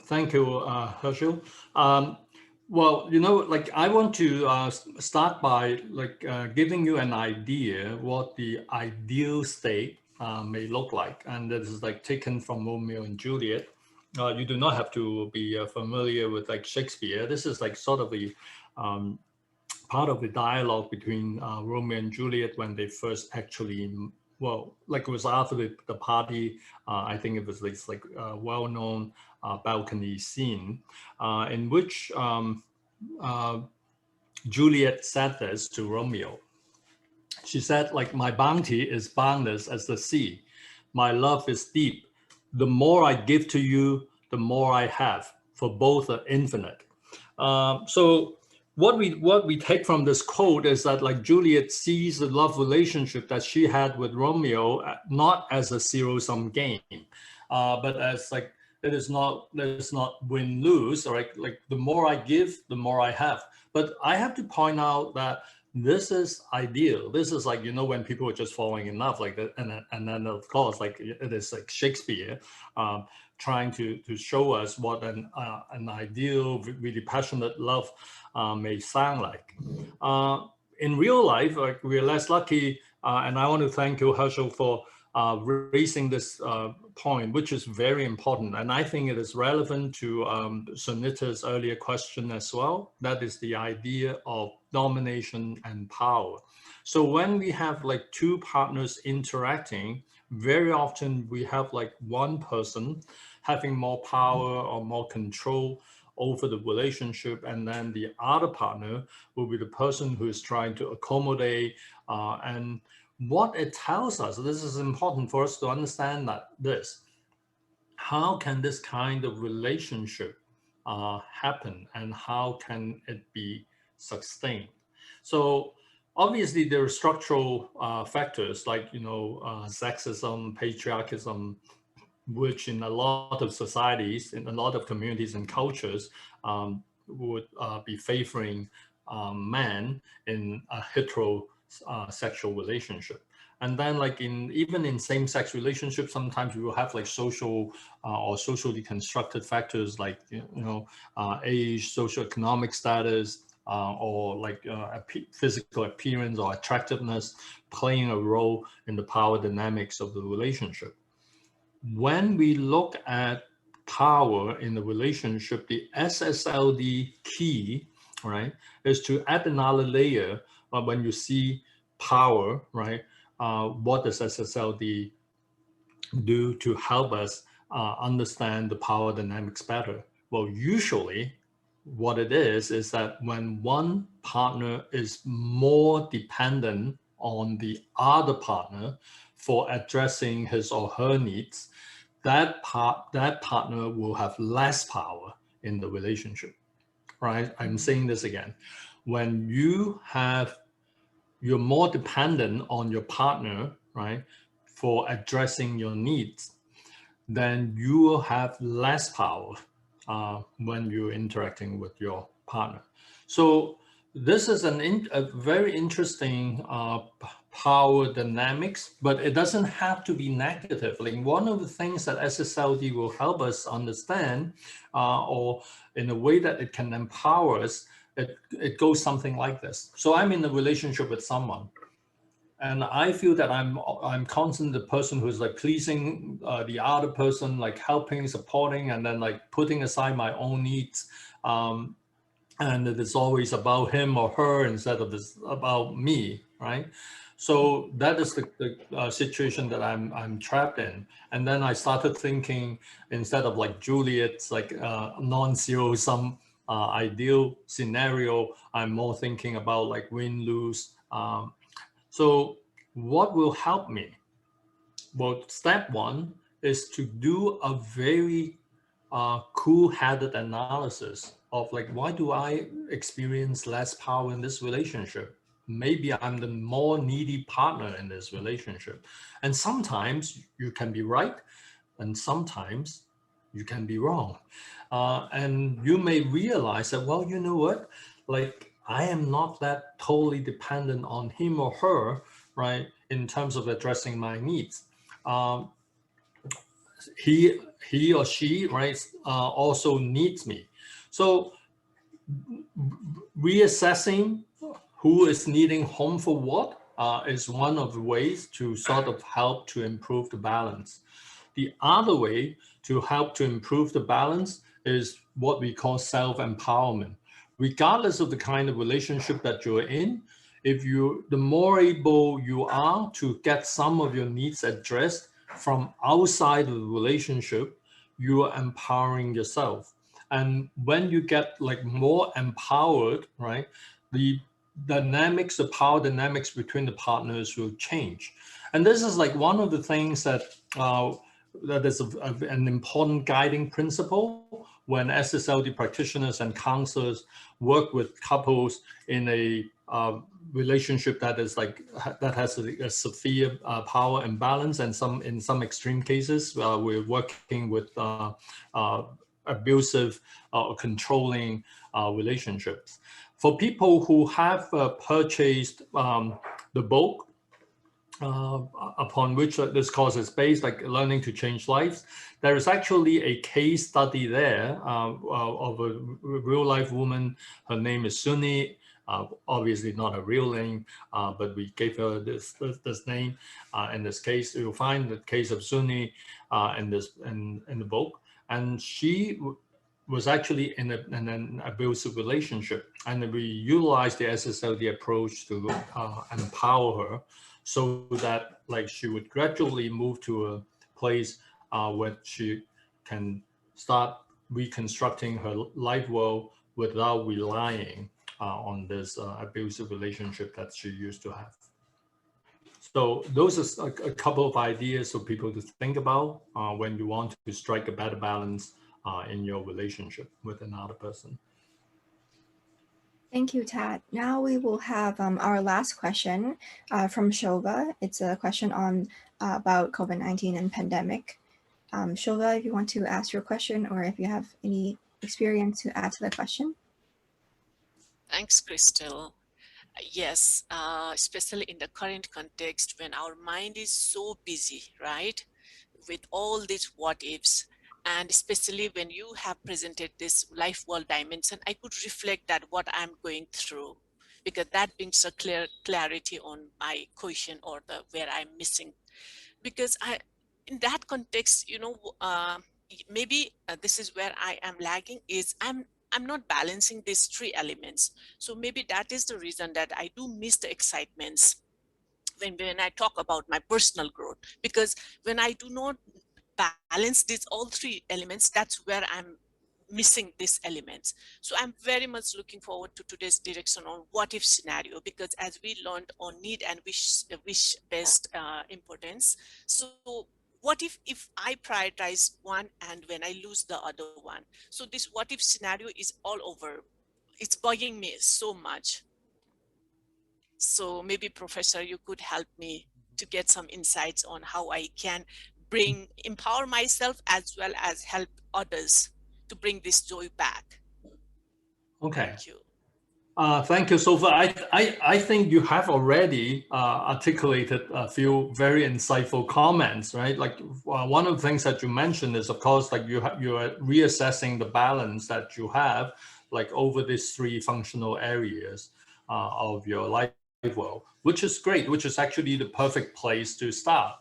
Thank you, Herschel. Well, you know, like I want to start by giving you an idea what the ideal state may look like, and this is like taken from Romeo and Juliet. You do not have to be familiar with like Shakespeare. This is like sort of the part of the dialogue between Romeo and Juliet when they first actually, well, like it was after the party. I think it was this like well-known balcony scene in which Juliet said this to Romeo. She said, like, my bounty is boundless as the sea. My love is deep. The more I give to you, the more I have, for both are infinite. So what we take from this quote is that like Juliet sees the love relationship that she had with Romeo not as a zero-sum game, but as like let's not win-lose. Right? Like the more I give, the more I have. But I have to point out that this is ideal. This is like, you know, when people are just falling in love like that, and then of course like it is like Shakespeare trying to show us what an ideal, really passionate love may sound like. In real life, like, we're less lucky, and I want to thank you, Herschel, for raising this point, which is very important. And I think it is relevant to Sunita's earlier question as well. That is the idea of domination and power. So when we have like two partners interacting, very often we have like one person having more power or more control over the relationship, and then the other partner will be the person who is trying to accommodate. And what it tells us, this is important for us to understand that how can this kind of relationship happen, and how can it be sustained? So obviously there are structural factors like, you know, sexism, patriarchism, which in a lot of societies, in a lot of communities and cultures would be favoring men in a heterosexual relationship. And then like even in same-sex relationships, sometimes we will have like social or socially constructed factors like, you know, age, socioeconomic status, or like physical appearance or attractiveness playing a role in the power dynamics of the relationship. When we look at power in the relationship, the SSLD key, right, is to add another layer. When you see power, right, what does SSLD do to help us understand the power dynamics better? Well, usually what it is that when one partner is more dependent on the other partner for addressing his or her needs, that partner will have less power in the relationship, right? I'm saying this again. When you're more dependent on your partner, right, for addressing your needs, then you will have less power when you're interacting with your partner. So this is a very interesting power dynamics, but it doesn't have to be negative. Like one of the things that SSLD will help us understand, or in a way that it can empower us, it goes something like this. So I'm in a relationship with someone, and I feel that I'm constantly the person who's like pleasing the other person, like helping, supporting, and then like putting aside my own needs. And it is always about him or her instead of this about me, right? So that is the situation that I'm trapped in. And then I started thinking, instead of like Juliet's like non-zero sum ideal scenario, I'm more thinking about like win-lose. So what will help me? Well, step one is to do a very cool-headed analysis of like, why do I experience less power in this relationship? Maybe I'm the more needy partner in this relationship. And sometimes you can be right, and sometimes you can be wrong. And you may realize that, well, you know what? Like, I am not that totally dependent on him or her, right, in terms of addressing my needs. Um, he or she, right, also needs me. So reassessing who is needing whom for what is one of the ways to sort of help to improve the balance. The other way to help to improve the balance is what we call self-empowerment. Regardless of the kind of relationship that you're in, the more able you are to get some of your needs addressed from outside of the relationship, you are empowering yourself. And when you get like more empowered, right, the dynamics, the power dynamics between the partners will change. And this is like one of the things that is an important guiding principle when SSLD practitioners and counselors work with couples in a relationship that is like that has a severe power imbalance, and in some extreme cases we're working with abusive or controlling relationships. For people who have purchased the book upon which this course is based, like Learning to Change Lives, there is actually a case study there of a real life woman. Her name is Suni. Obviously not a real name, but we gave her this name. In this case, you'll find the case of Suni in the book, and she was actually in an abusive relationship, and we utilized the SSLD approach to empower her, so that like she would gradually move to a place where she can start reconstructing her life world without relying on this abusive relationship that she used to have. So those are a couple of ideas for people to think about when you want to strike a better balance in your relationship with another person. Thank you, Tad. Now we will have our last question from Shova. It's a question on about COVID-19 and pandemic. Shova, if you want to ask your question, or if you have any experience to add to the question. Thanks, Crystal. Yes, especially in the current context when our mind is so busy, right? With all these what ifs, and especially when you have presented this life world dimension, I could reflect that what I'm going through, because that brings a clarity on my question or where I'm missing. Because in that context, maybe this is where I am lagging, is I'm not balancing these three elements. So maybe that is the reason that I do miss the excitements when I talk about my personal growth, because when I do not balance these all three elements, that's where I'm missing these elements. So I'm very much looking forward to today's direction on what if scenario, because as we learned on need and wish based importance. So what if I prioritize one and when I lose the other one? So this what if scenario is all over. It's bugging me so much. So maybe Professor, you could help me to get some insights on how I can empower myself as well as help others to bring this joy back. Okay. Thank you. Thank you, Sofa. I think you have already articulated a few very insightful comments, right? Like one of the things that you mentioned is, of course, like you are reassessing the balance that you have, like over these three functional areas of your life world, which is great, which is actually the perfect place to start.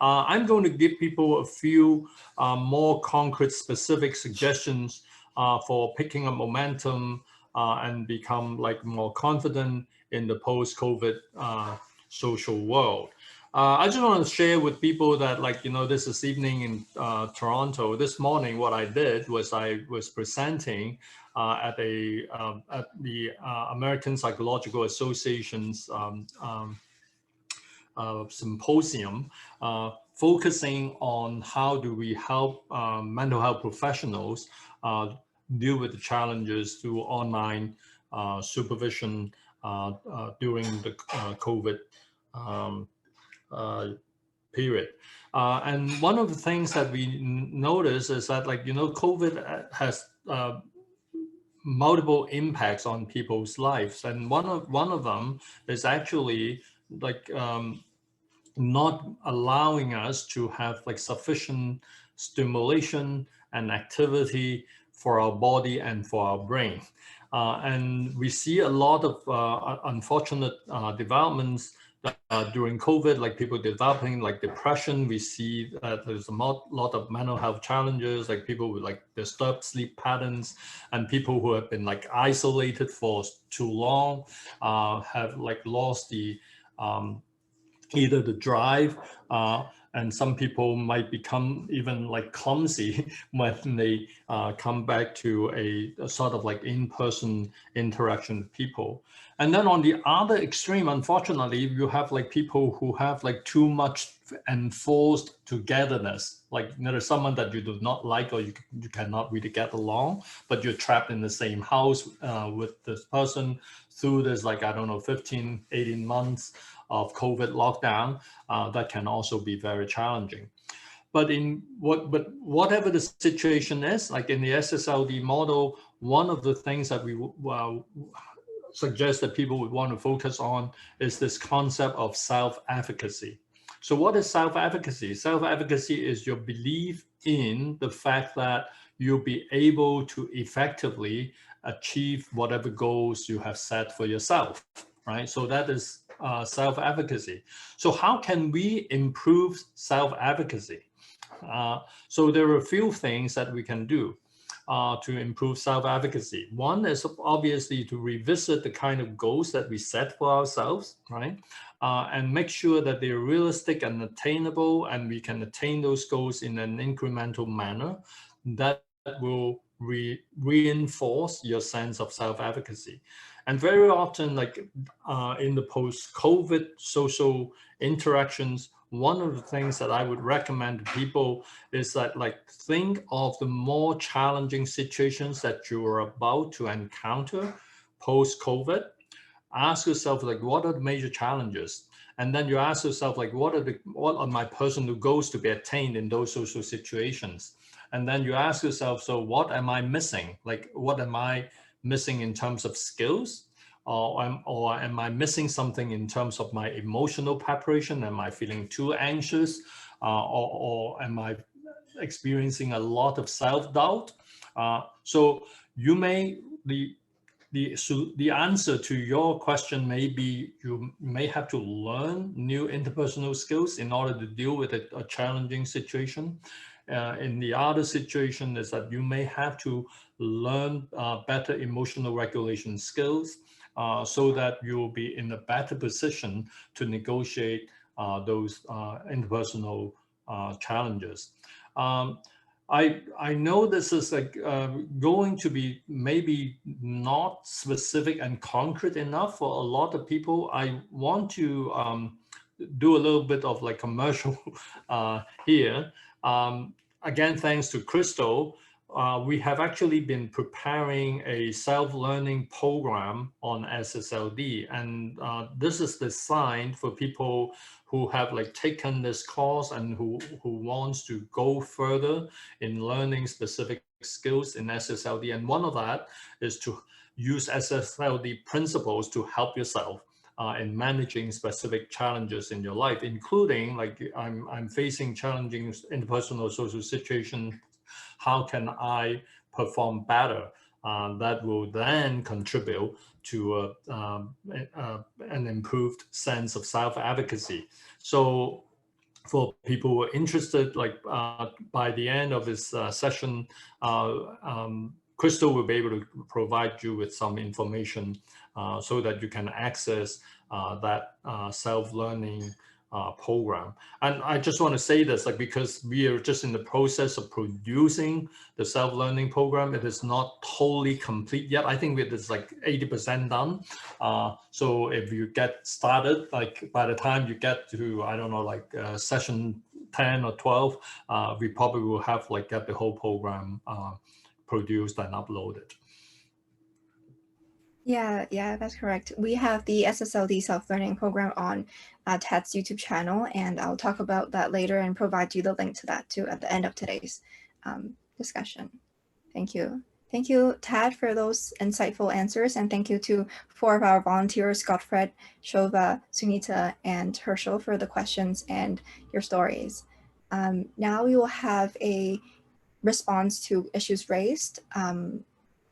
I'm going to give people a few more concrete, specific suggestions for picking up momentum and become like more confident in the post-COVID social world. I just want to share with people that, like, this evening in Toronto, this morning, what I did was I was presenting at the American Psychological Association's symposium, focusing on how do we help mental health professionals deal with the challenges through online supervision during the COVID period. And one of the things that we notice is that, like, COVID has multiple impacts on people's lives, and one of them is actually like not allowing us to have like sufficient stimulation and activity for our body and for our brain. And we see a lot of unfortunate developments during COVID, like people developing like depression. We see that there's a lot of mental health challenges, like people with like disturbed sleep patterns, and people who have been like isolated for too long have like lost the either the drive, and some people might become even like clumsy when they come back to a sort of like in-person interaction with people. And then on the other extreme, unfortunately, you have like people who have like too much enforced togetherness. Like there's someone that you do not like, or you cannot really get along, but you're trapped in the same house with this person through this, like, I don't know, 15, 18 months of COVID lockdown. That can also be very challenging. But whatever the situation is, like in the SSLD model, one of the things that we suggest that people would want to focus on is this concept of self-efficacy. So what is self-efficacy? Self-efficacy is your belief in the fact that you'll be able to effectively achieve whatever goals you have set for yourself, right? So that is self-efficacy. So how can we improve self-efficacy? So there are a few things that we can do to improve self-efficacy. One is obviously to revisit the kind of goals that we set for ourselves, right? And make sure that they're realistic and attainable, and we can attain those goals in an incremental manner that will reinforce your sense of self-efficacy. And very often, like in the post-COVID social interactions, one of the things that I would recommend to people is that, like, think of the more challenging situations that you are about to encounter post-COVID. Ask yourself, like, what are the major challenges? And then you ask yourself, like, what are my personal goals to be attained in those social situations? And then you ask yourself, so what am I missing? Like, what am I missing in terms of skills? Or am I missing something in terms of my emotional preparation? Am I feeling too anxious? Or am I experiencing a lot of self-doubt? So you may, the answer to your question may be you may have to learn new interpersonal skills in order to deal with a challenging situation. In the other situation is that you may have to learn better emotional regulation skills so that you will be in a better position to negotiate those interpersonal challenges. I know this is like going to be maybe not specific and concrete enough for a lot of people. I want to do a little bit of like commercial here. Again, thanks to Crystal, we have actually been preparing a self-learning program on SSLD, and this is designed for people who have like taken this course and who wants to go further in learning specific skills in SSLD. And one of that is to use SSLD principles to help yourself in managing specific challenges in your life, including like I'm facing challenging interpersonal social situations. How can I perform better? That will then contribute to an improved sense of self-efficacy. So for people who are interested, like by the end of this session, Crystal will be able to provide you with some information so that you can access that self-learning program. And I just want to say this, like, because we are just in the process of producing the self-learning program, it is not totally complete yet. I think it is like 80% done. So if you get started, like by the time you get to, I don't know, like session 10 or 12, we probably will have like get the whole program produced and uploaded. Yeah, that's correct. We have the SSLD self-learning program on TED's YouTube channel, and I'll talk about that later and provide you the link to that too at the end of today's discussion. Thank you. Thank you, Tad, for those insightful answers, and thank you to 4 of our volunteers, Gottfried, Shova, Sunita, and Herschel, for the questions and your stories. Now we will have a response to issues raised.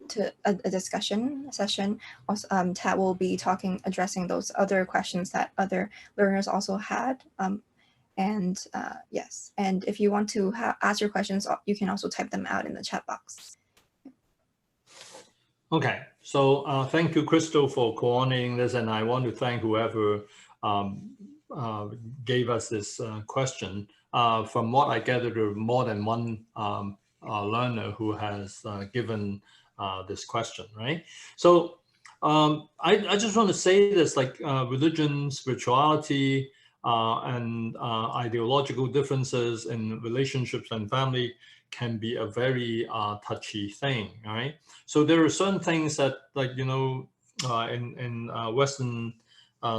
To a discussion session. Also, Tad will be addressing those other questions that other learners also had. Yes, and if you want to ask your questions, you can also type them out in the chat box. Okay, so thank you, Crystal, for coordinating this, and I want to thank whoever gave us this question. From what I gathered, there are more than one learner who has given this question, right? So I just want to say this, like religion, spirituality, and ideological differences in relationships and family can be a very touchy thing, right? So there are certain things that, like, you know, in Western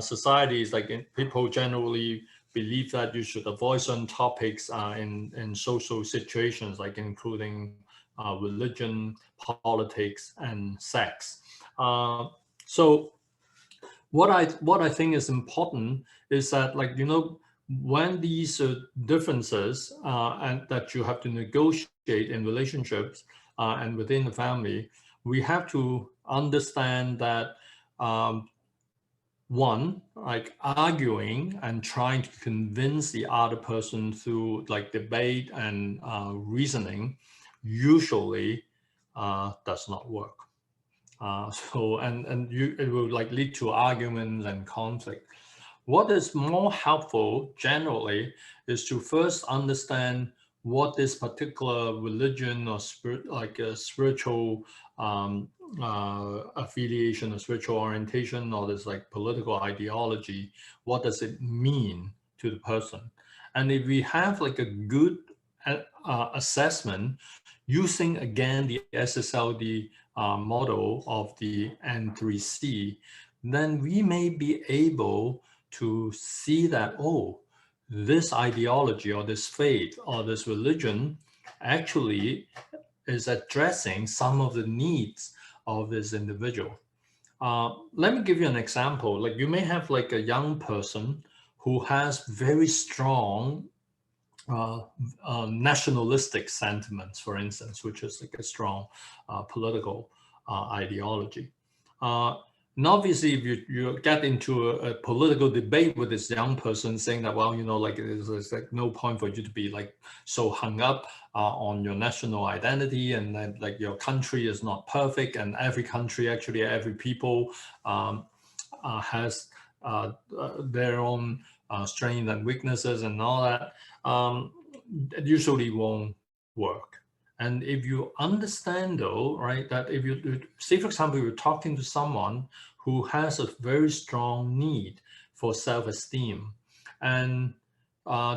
societies, like people generally believe that you should avoid certain topics in social situations, like including religion, politics, and sex. So what I think is important is that, like, you know, when these differences and that you have to negotiate in relationships and within the family, we have to understand that one, like arguing and trying to convince the other person through like debate and reasoning usually does not work. It will like lead to arguments and conflict. What is more helpful generally is to first understand what this particular religion or spiritual affiliation or spiritual orientation or this like political ideology, what does it mean to the person? And if we have like a good assessment using again the SSLD model of the N3C, then we may be able to see that, oh, this ideology or this faith or this religion actually is addressing some of the needs of this individual. Let me give you an example. Like you may have like a young person who has very strong nationalistic sentiments, for instance, which is like a strong political ideology. And obviously, if you get into a political debate with this young person saying that, well, you know, like there's like no point for you to be like so hung up on your national identity, and that like your country is not perfect, and every country, actually every people has their own strengths and weaknesses and all that. It usually won't work. And if you understand though, right, that if you say, for example, you're talking to someone who has a very strong need for self-esteem, and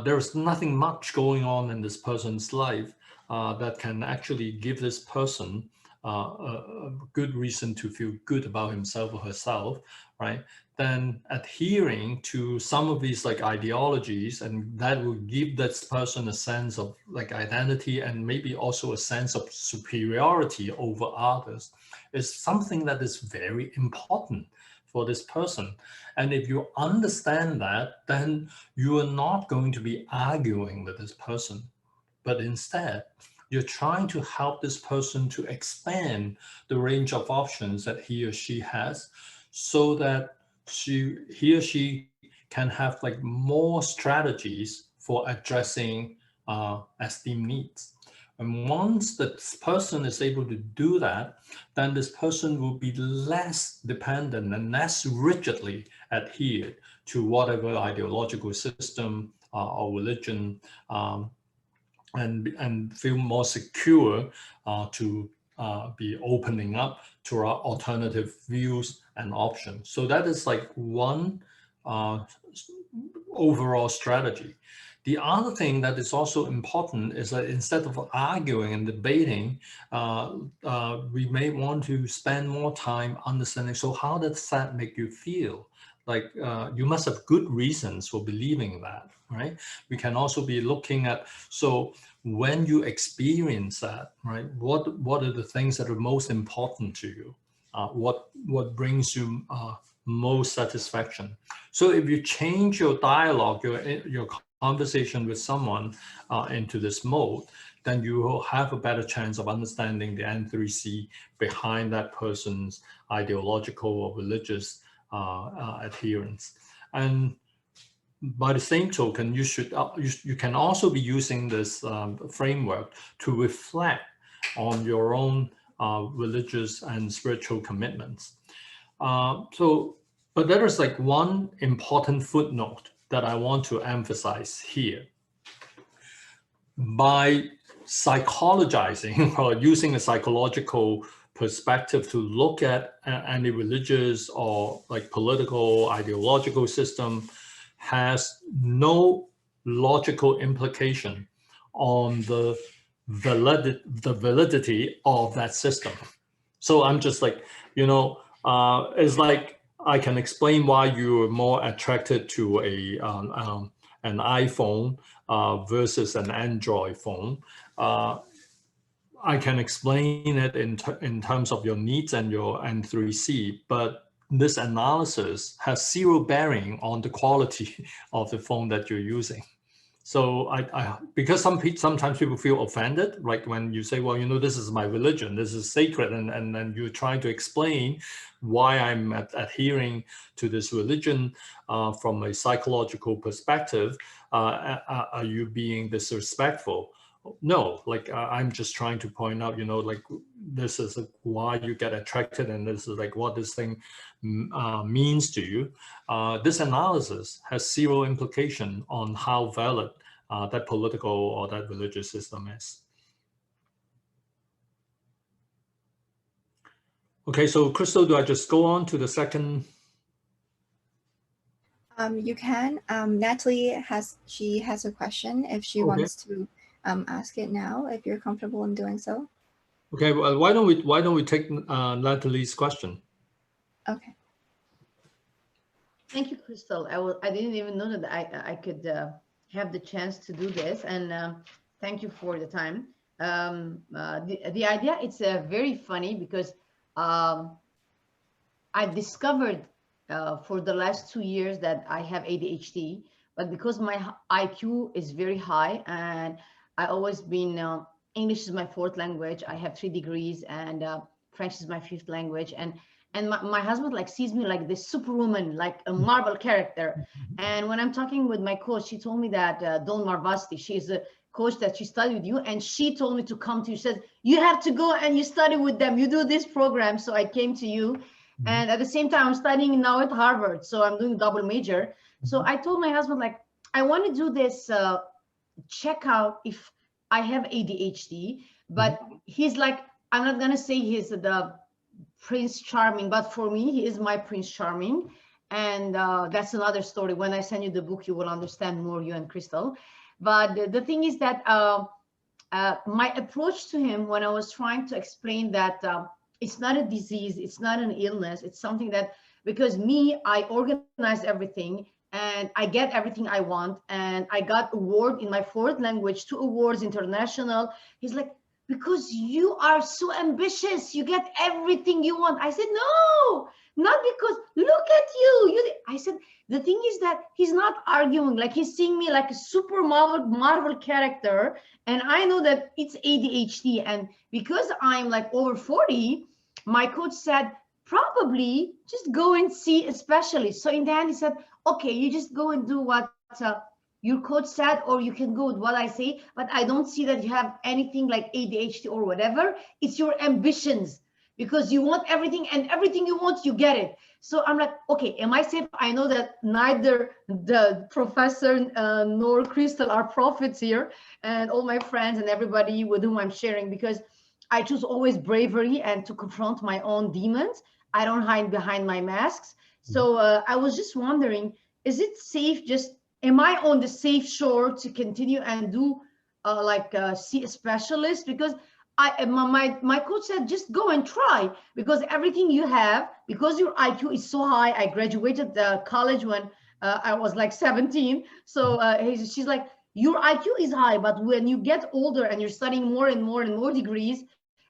there's nothing much going on in this person's life that can actually give this person a good reason to feel good about himself or herself, right? Then adhering to some of these like ideologies, and that will give that person a sense of like identity and maybe also a sense of superiority over others, is something that is very important for this person. And if you understand that, then you are not going to be arguing with this person, but instead you're trying to help this person to expand the range of options that he or she has, so that he or she can have like more strategies for addressing esteem needs. And once this person is able to do that, then this person will be less dependent and less rigidly adhered to whatever ideological system or religion, and feel more secure to be opening up to our alternative views and options. So that is like one overall strategy. The other thing that is also important is that instead of arguing and debating, we may want to spend more time understanding, so how does that make you feel? Like you must have good reasons for believing that, right? We can also be looking at, so when you experience that, right, what are the things that are most important to you? What brings you most satisfaction? So if you change your dialogue, your conversation with someone into this mode, then you will have a better chance of understanding the N3C behind that person's ideological or religious adherence. And by the same token, you can also be using this framework to reflect on your own religious and spiritual commitments. But there is like one important footnote that I want to emphasize here. By psychologizing or using a psychological perspective to look at any religious or like political ideological system has no logical implication on the validity of that system. So I'm just like, it's like I can explain why you're more attracted to an iPhone versus an Android phone. I can explain it in terms of your needs and your N3C, but this analysis has zero bearing on the quality of the phone that you're using. So because sometimes people feel offended, like when you say, well, this is my religion, this is sacred, and then you're trying to explain why I'm adhering to this religion from a psychological perspective. Are you being disrespectful? No, like I'm just trying to point out, like this is why you get attracted, and this is like what this thing means to you. This analysis has zero implication on how valid that political or that religious system is. Okay, so Crystal, do I just go on to the second? You can. Natalie has a question if she wants to ask it now, if you're comfortable in doing so. Okay, well, why don't we take Natalie's question? Okay. Thank you, Crystal. I didn't even know that I could have the chance to do this, and thank you for the time. The idea, it's very funny because I've discovered for the last 2 years that I have ADHD, but because my IQ is very high and I always been English is my 4th language. I have 3 degrees, and French is my 5th language, and my husband like sees me like this superwoman, like a Marvel character. And when I'm talking with my coach, she told me that Dawn Marvasti, she is a coach that she studied with you, and she told me to come to you. She said, you have to go and you study with them, you do this program. So I came to you. And at the same time, I'm studying now at Harvard, so I'm doing double major. So I told my husband, like, I want to do this check out if I have ADHD, but he's like, I'm not gonna say he's the Prince Charming, but for me, he is my Prince Charming. And that's another story. When I send you the book, you will understand more, you and Crystal. But the thing is that my approach to him when I was trying to explain that it's not a disease, it's not an illness, it's something that, because me, I organize everything and I get everything I want, and I got award in my 4th language, 2 awards international. He's like, because you are so ambitious, you get everything you want. I said, no, not because, look at you. I said, the thing is that he's not arguing, like he's seeing me like a super Marvel character, and I know that it's ADHD. And because I'm like over 40, my coach said, probably just go and see a specialist. So in the end, he said, okay, you just go and do what your coach said, or you can go with what I say, but I don't see that you have anything like ADHD or whatever. It's your ambitions, because you want everything, and everything you want, you get it. So I'm like, okay, am I safe? I know that neither the professor nor Crystal are prophets here, and all my friends and everybody with whom I'm sharing, because I choose always bravery and to confront my own demons. I don't hide behind my masks. So I was just wondering, is it safe, just am I on the safe shore to continue and do see a specialist? Because my coach said, just go and try, because everything you have, because your IQ is so high. I graduated college when I was like 17. So she's like, your IQ is high, but when you get older and you're studying more and more and more degrees,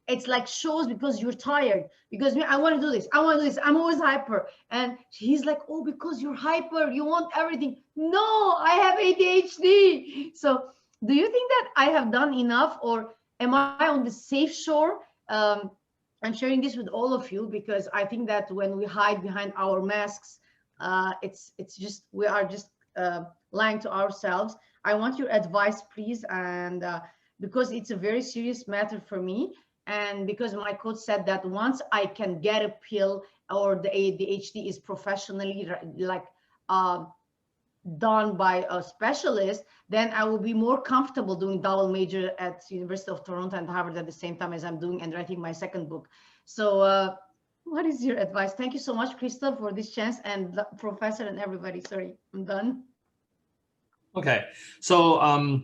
it's like shows, because you're tired. Because I want to do this, I want to do this, I'm always hyper. And he's like, oh, because you're hyper, you want everything. No, I have ADHD. So do you think that I have done enough, or am I on the safe shore? I'm sharing this with all of you because I think that when we hide behind our masks, it's just, we are just lying to ourselves. I want your advice, please. And because it's a very serious matter for me, and because my coach said that once I can get a pill, or the ADHD is professionally like done by a specialist, then I will be more comfortable doing double major at University of Toronto and Harvard at the same time as I'm doing and writing my second book. So what is your advice? Thank you so much, Crystal, for this chance, and Professor and everybody. Sorry, I'm done. Okay, so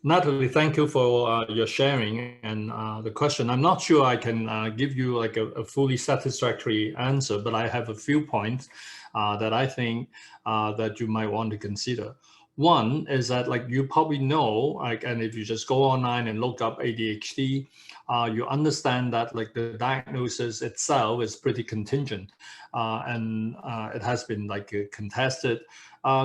Natalie, thank you for your sharing and the question. I'm not sure I can give you like a fully satisfactory answer, but I have a few points that I think that you might want to consider. One is that, like, you probably know, like, and if you just go online and look up ADHD, you understand that like the diagnosis itself is pretty contingent, and it has been like contested.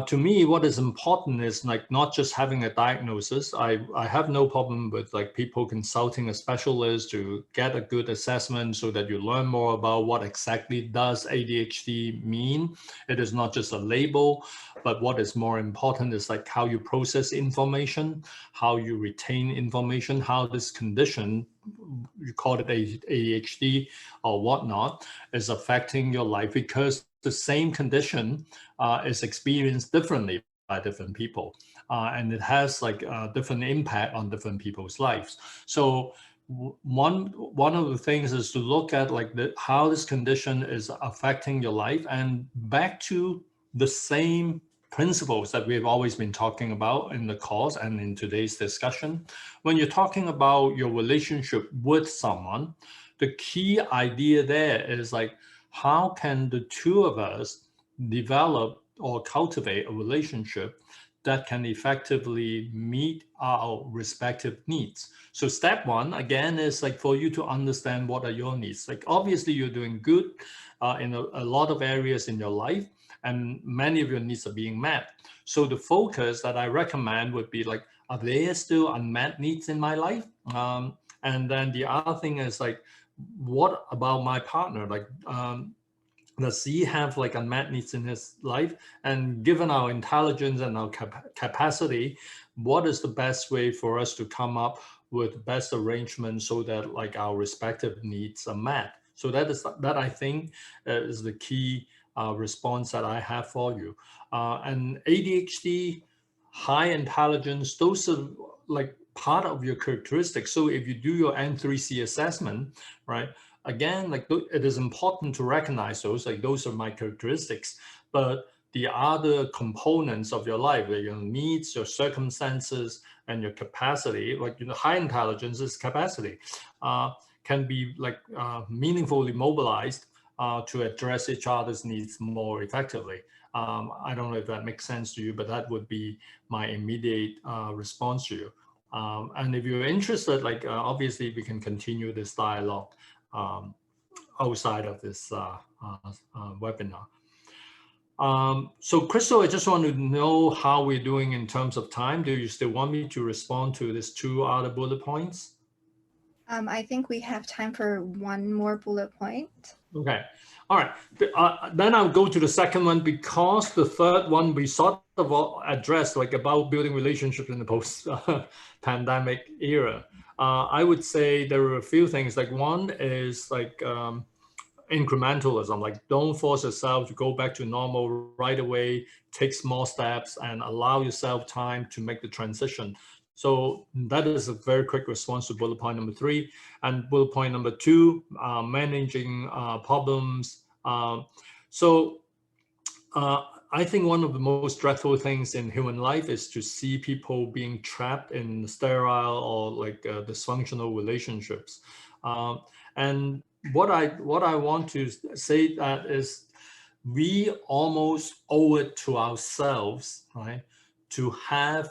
To me, what is important is like not just having a diagnosis. I have no problem with like people consulting a specialist to get a good assessment so that you learn more about what exactly does ADHD mean. It is not just a label, but what is more important is like how you process information, how you retain information, how this condition, you call it ADHD or whatnot, is affecting your life, because the same condition is experienced differently by different people, and it has like a different impact on different people's lives. So one of the things is to look at like how this condition is affecting your life, and back to the same principles that we've always been talking about in the course and in today's discussion. When you're talking about your relationship with someone, the key idea there is like, how can the two of us develop or cultivate a relationship that can effectively meet our respective needs? So step one, again, is like for you to understand what are your needs. Like obviously you're doing good in a lot of areas in your life, and many of your needs are being met. So the focus that I recommend would be like, are there still unmet needs in my life? And then the other thing is like, what about my partner? Like, does he have like unmet needs in his life? And given our intelligence and our capacity, what is the best way for us to come up with best arrangement so that like our respective needs are met? So that I think is the key response that I have for you. And ADHD, high intelligence, those are like part of your characteristics. So if you do your N3C assessment, right, again, like it is important to recognize those, like those are my characteristics, but the other components of your life, your needs, your circumstances, and your capacity, like, you know, high intelligence is capacity, can be like meaningfully mobilized to address each other's needs more effectively. I don't know if that makes sense to you, but that would be my immediate response to you. And if you're interested, like obviously we can continue this dialogue outside of this webinar. So Crystal, I just want to know how we're doing in terms of time. Do you still want me to respond to these two other bullet points? I think we have time for one more bullet point. Okay. All right. Then I'll go to the second one, because the third one we sort of addressed, like about building relationships in the post-pandemic era. I would say there are a few things. Like one is like incrementalism, like don't force yourself to go back to normal right away, take small steps and allow yourself time to make the transition. So that is a very quick response to bullet point number 3. And bullet point number 2, managing problems. I think one of the most dreadful things in human life is to see people being trapped in sterile or like dysfunctional relationships. And what I want to say that is, we almost owe it to ourselves, right, to have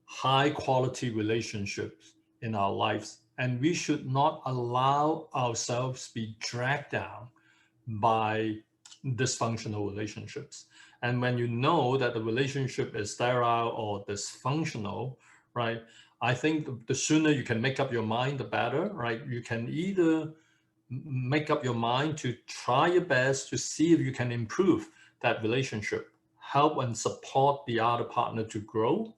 high quality relationships in our lives. And we should not allow ourselves to be dragged down by dysfunctional relationships. And when you know that the relationship is sterile or dysfunctional, right, I think the sooner you can make up your mind, the better, right? You can either make up your mind to try your best to see if you can improve that relationship, help and support the other partner to grow.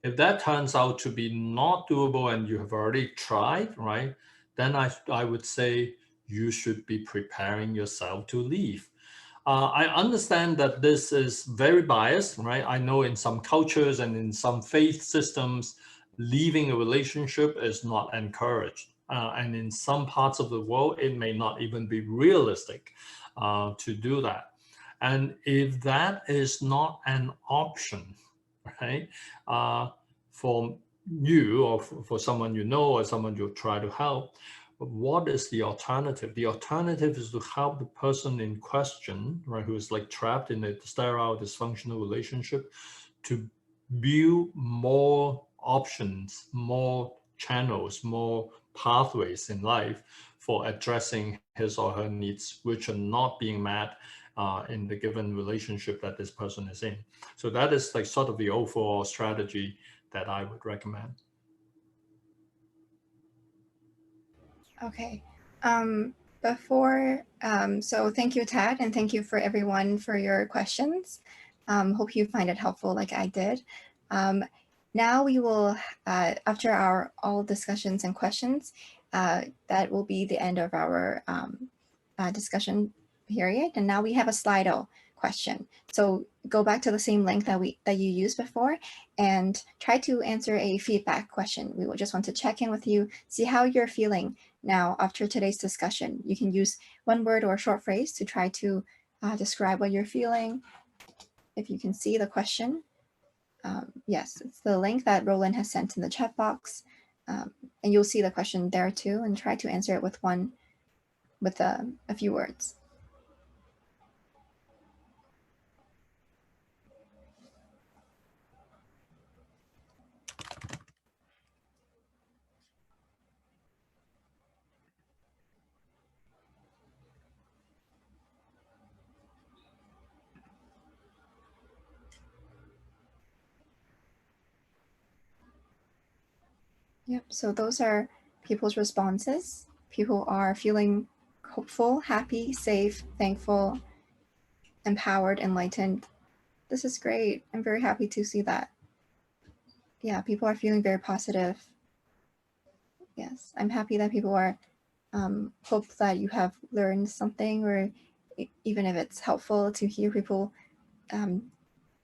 If that turns out to be not doable and you have already tried, right, then I would say you should be preparing yourself to leave. I understand that this is very biased, right? I know in some cultures and in some faith systems, leaving a relationship is not encouraged. And in some parts of the world, it may not even be realistic to do that. And if that is not an option, right, for you or for someone you know or someone you try to help, what is the alternative? The alternative is to help the person in question, right, who is like trapped in a sterile, dysfunctional relationship, to view more options, more channels, more pathways in life for addressing his or her needs, which are not being met in the given relationship that this person is in. So that is like sort of the overall strategy that I would recommend. Okay. So thank you, Tad, and thank you for everyone for your questions. Hope you find it helpful like I did. Now we will, after our all discussions and questions, that will be the end of our discussion period. And now we have a Slido question. So go back to the same link that you used before and try to answer a feedback question. We will just want to check in with you, see how you're feeling now after today's discussion. You can use one word or a short phrase to try to describe what you're feeling. If you can see the question. Yes, it's the link that Roland has sent in the chat box. And you'll see the question there too, and try to answer it with a few words. Yep, so those are people's responses. People are feeling hopeful, happy, safe, thankful, empowered, enlightened. This is great. I'm very happy to see that. Yeah, people are feeling very positive. Yes, I'm happy that people are hope that you have learned something, or even if it's helpful to hear people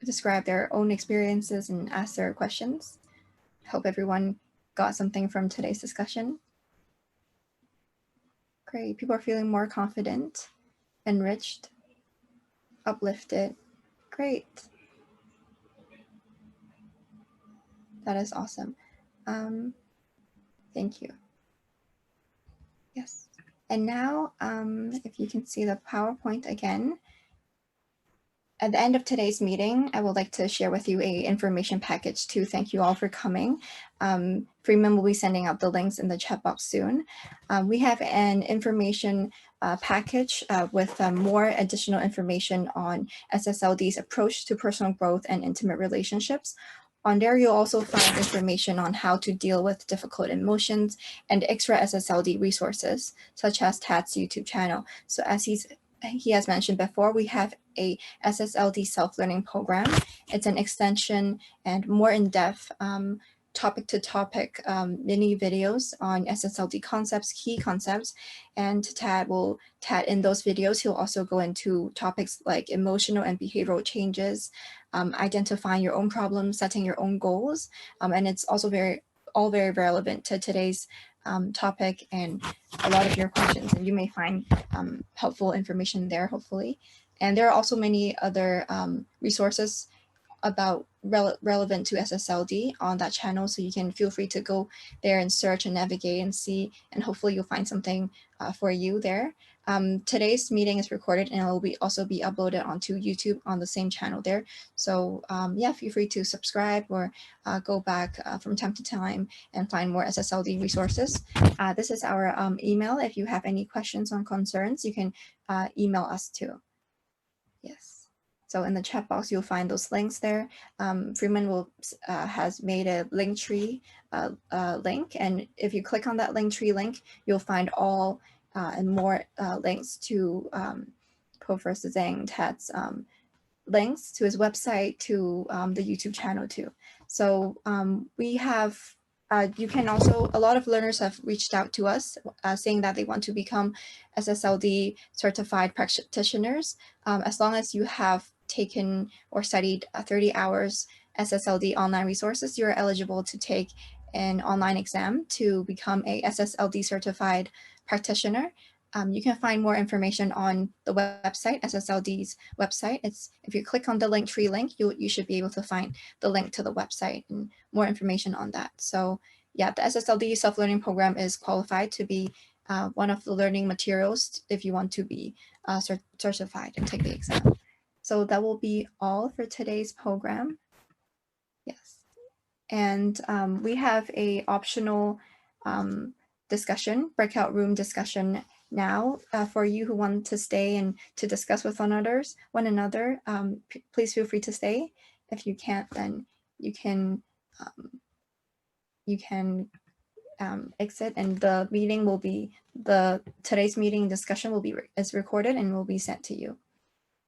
describe their own experiences and ask their questions. Hope everyone got something from today's discussion. Great. People are feeling more confident, enriched, uplifted. Great. That is awesome. Thank you. Yes. And now, if you can see the PowerPoint again, at the end of today's meeting, I would like to share with you a information package to thank you all for coming. Freeman will be sending out the links in the chat box soon. We have an information package with more additional information on SSLD's approach to personal growth and intimate relationships. On there, you'll also find information on how to deal with difficult emotions and extra SSLD resources, such as TAT's YouTube channel. So as he has mentioned before, we have a SSLD self-learning program. It's an extension and more in-depth topic-to-topic mini videos on SSLD concepts, key concepts, and TAT in those videos. He'll also go into topics like emotional and behavioral changes, identifying your own problems, setting your own goals, and it's also all very relevant to today's topic and a lot of your questions, and you may find helpful information there, hopefully. And there are also many other resources about relevant to SSLD on that channel, so you can feel free to go there and search and navigate and see, and hopefully you'll find something for you there. Today's meeting is recorded and it will also be uploaded onto YouTube on the same channel there. So yeah, feel free to subscribe or go back from time to time and find more SSLD resources. This is our email. If you have any questions or concerns, you can email us too. Yes. So in the chat box, you'll find those links there. Freeman has made a Linktree link, and if you click on that Linktree link, you'll find all and more links to Professor Zhang Tat's links to his website, to the YouTube channel too. So we have, you can also, a lot of learners have reached out to us saying that they want to become SSLD certified practitioners. As long as you have taken or studied 30 hours SSLD online resources, you're eligible to take an online exam to become a SSLD certified practitioner. You can find more information on the website, SSLD's website. If you click on the Linktree link, you should be able to find the link to the website and more information on that. So yeah, the SSLD self-learning program is qualified to be one of the learning materials if you want to be certified and take the exam. So that will be all for today's program. Yes. And we have a optional discussion, breakout room discussion now for you who want to stay and to discuss with one another. Please feel free to stay. If you can't, then you can exit, and the meeting will be, today's meeting discussion will be is recorded and will be sent to you.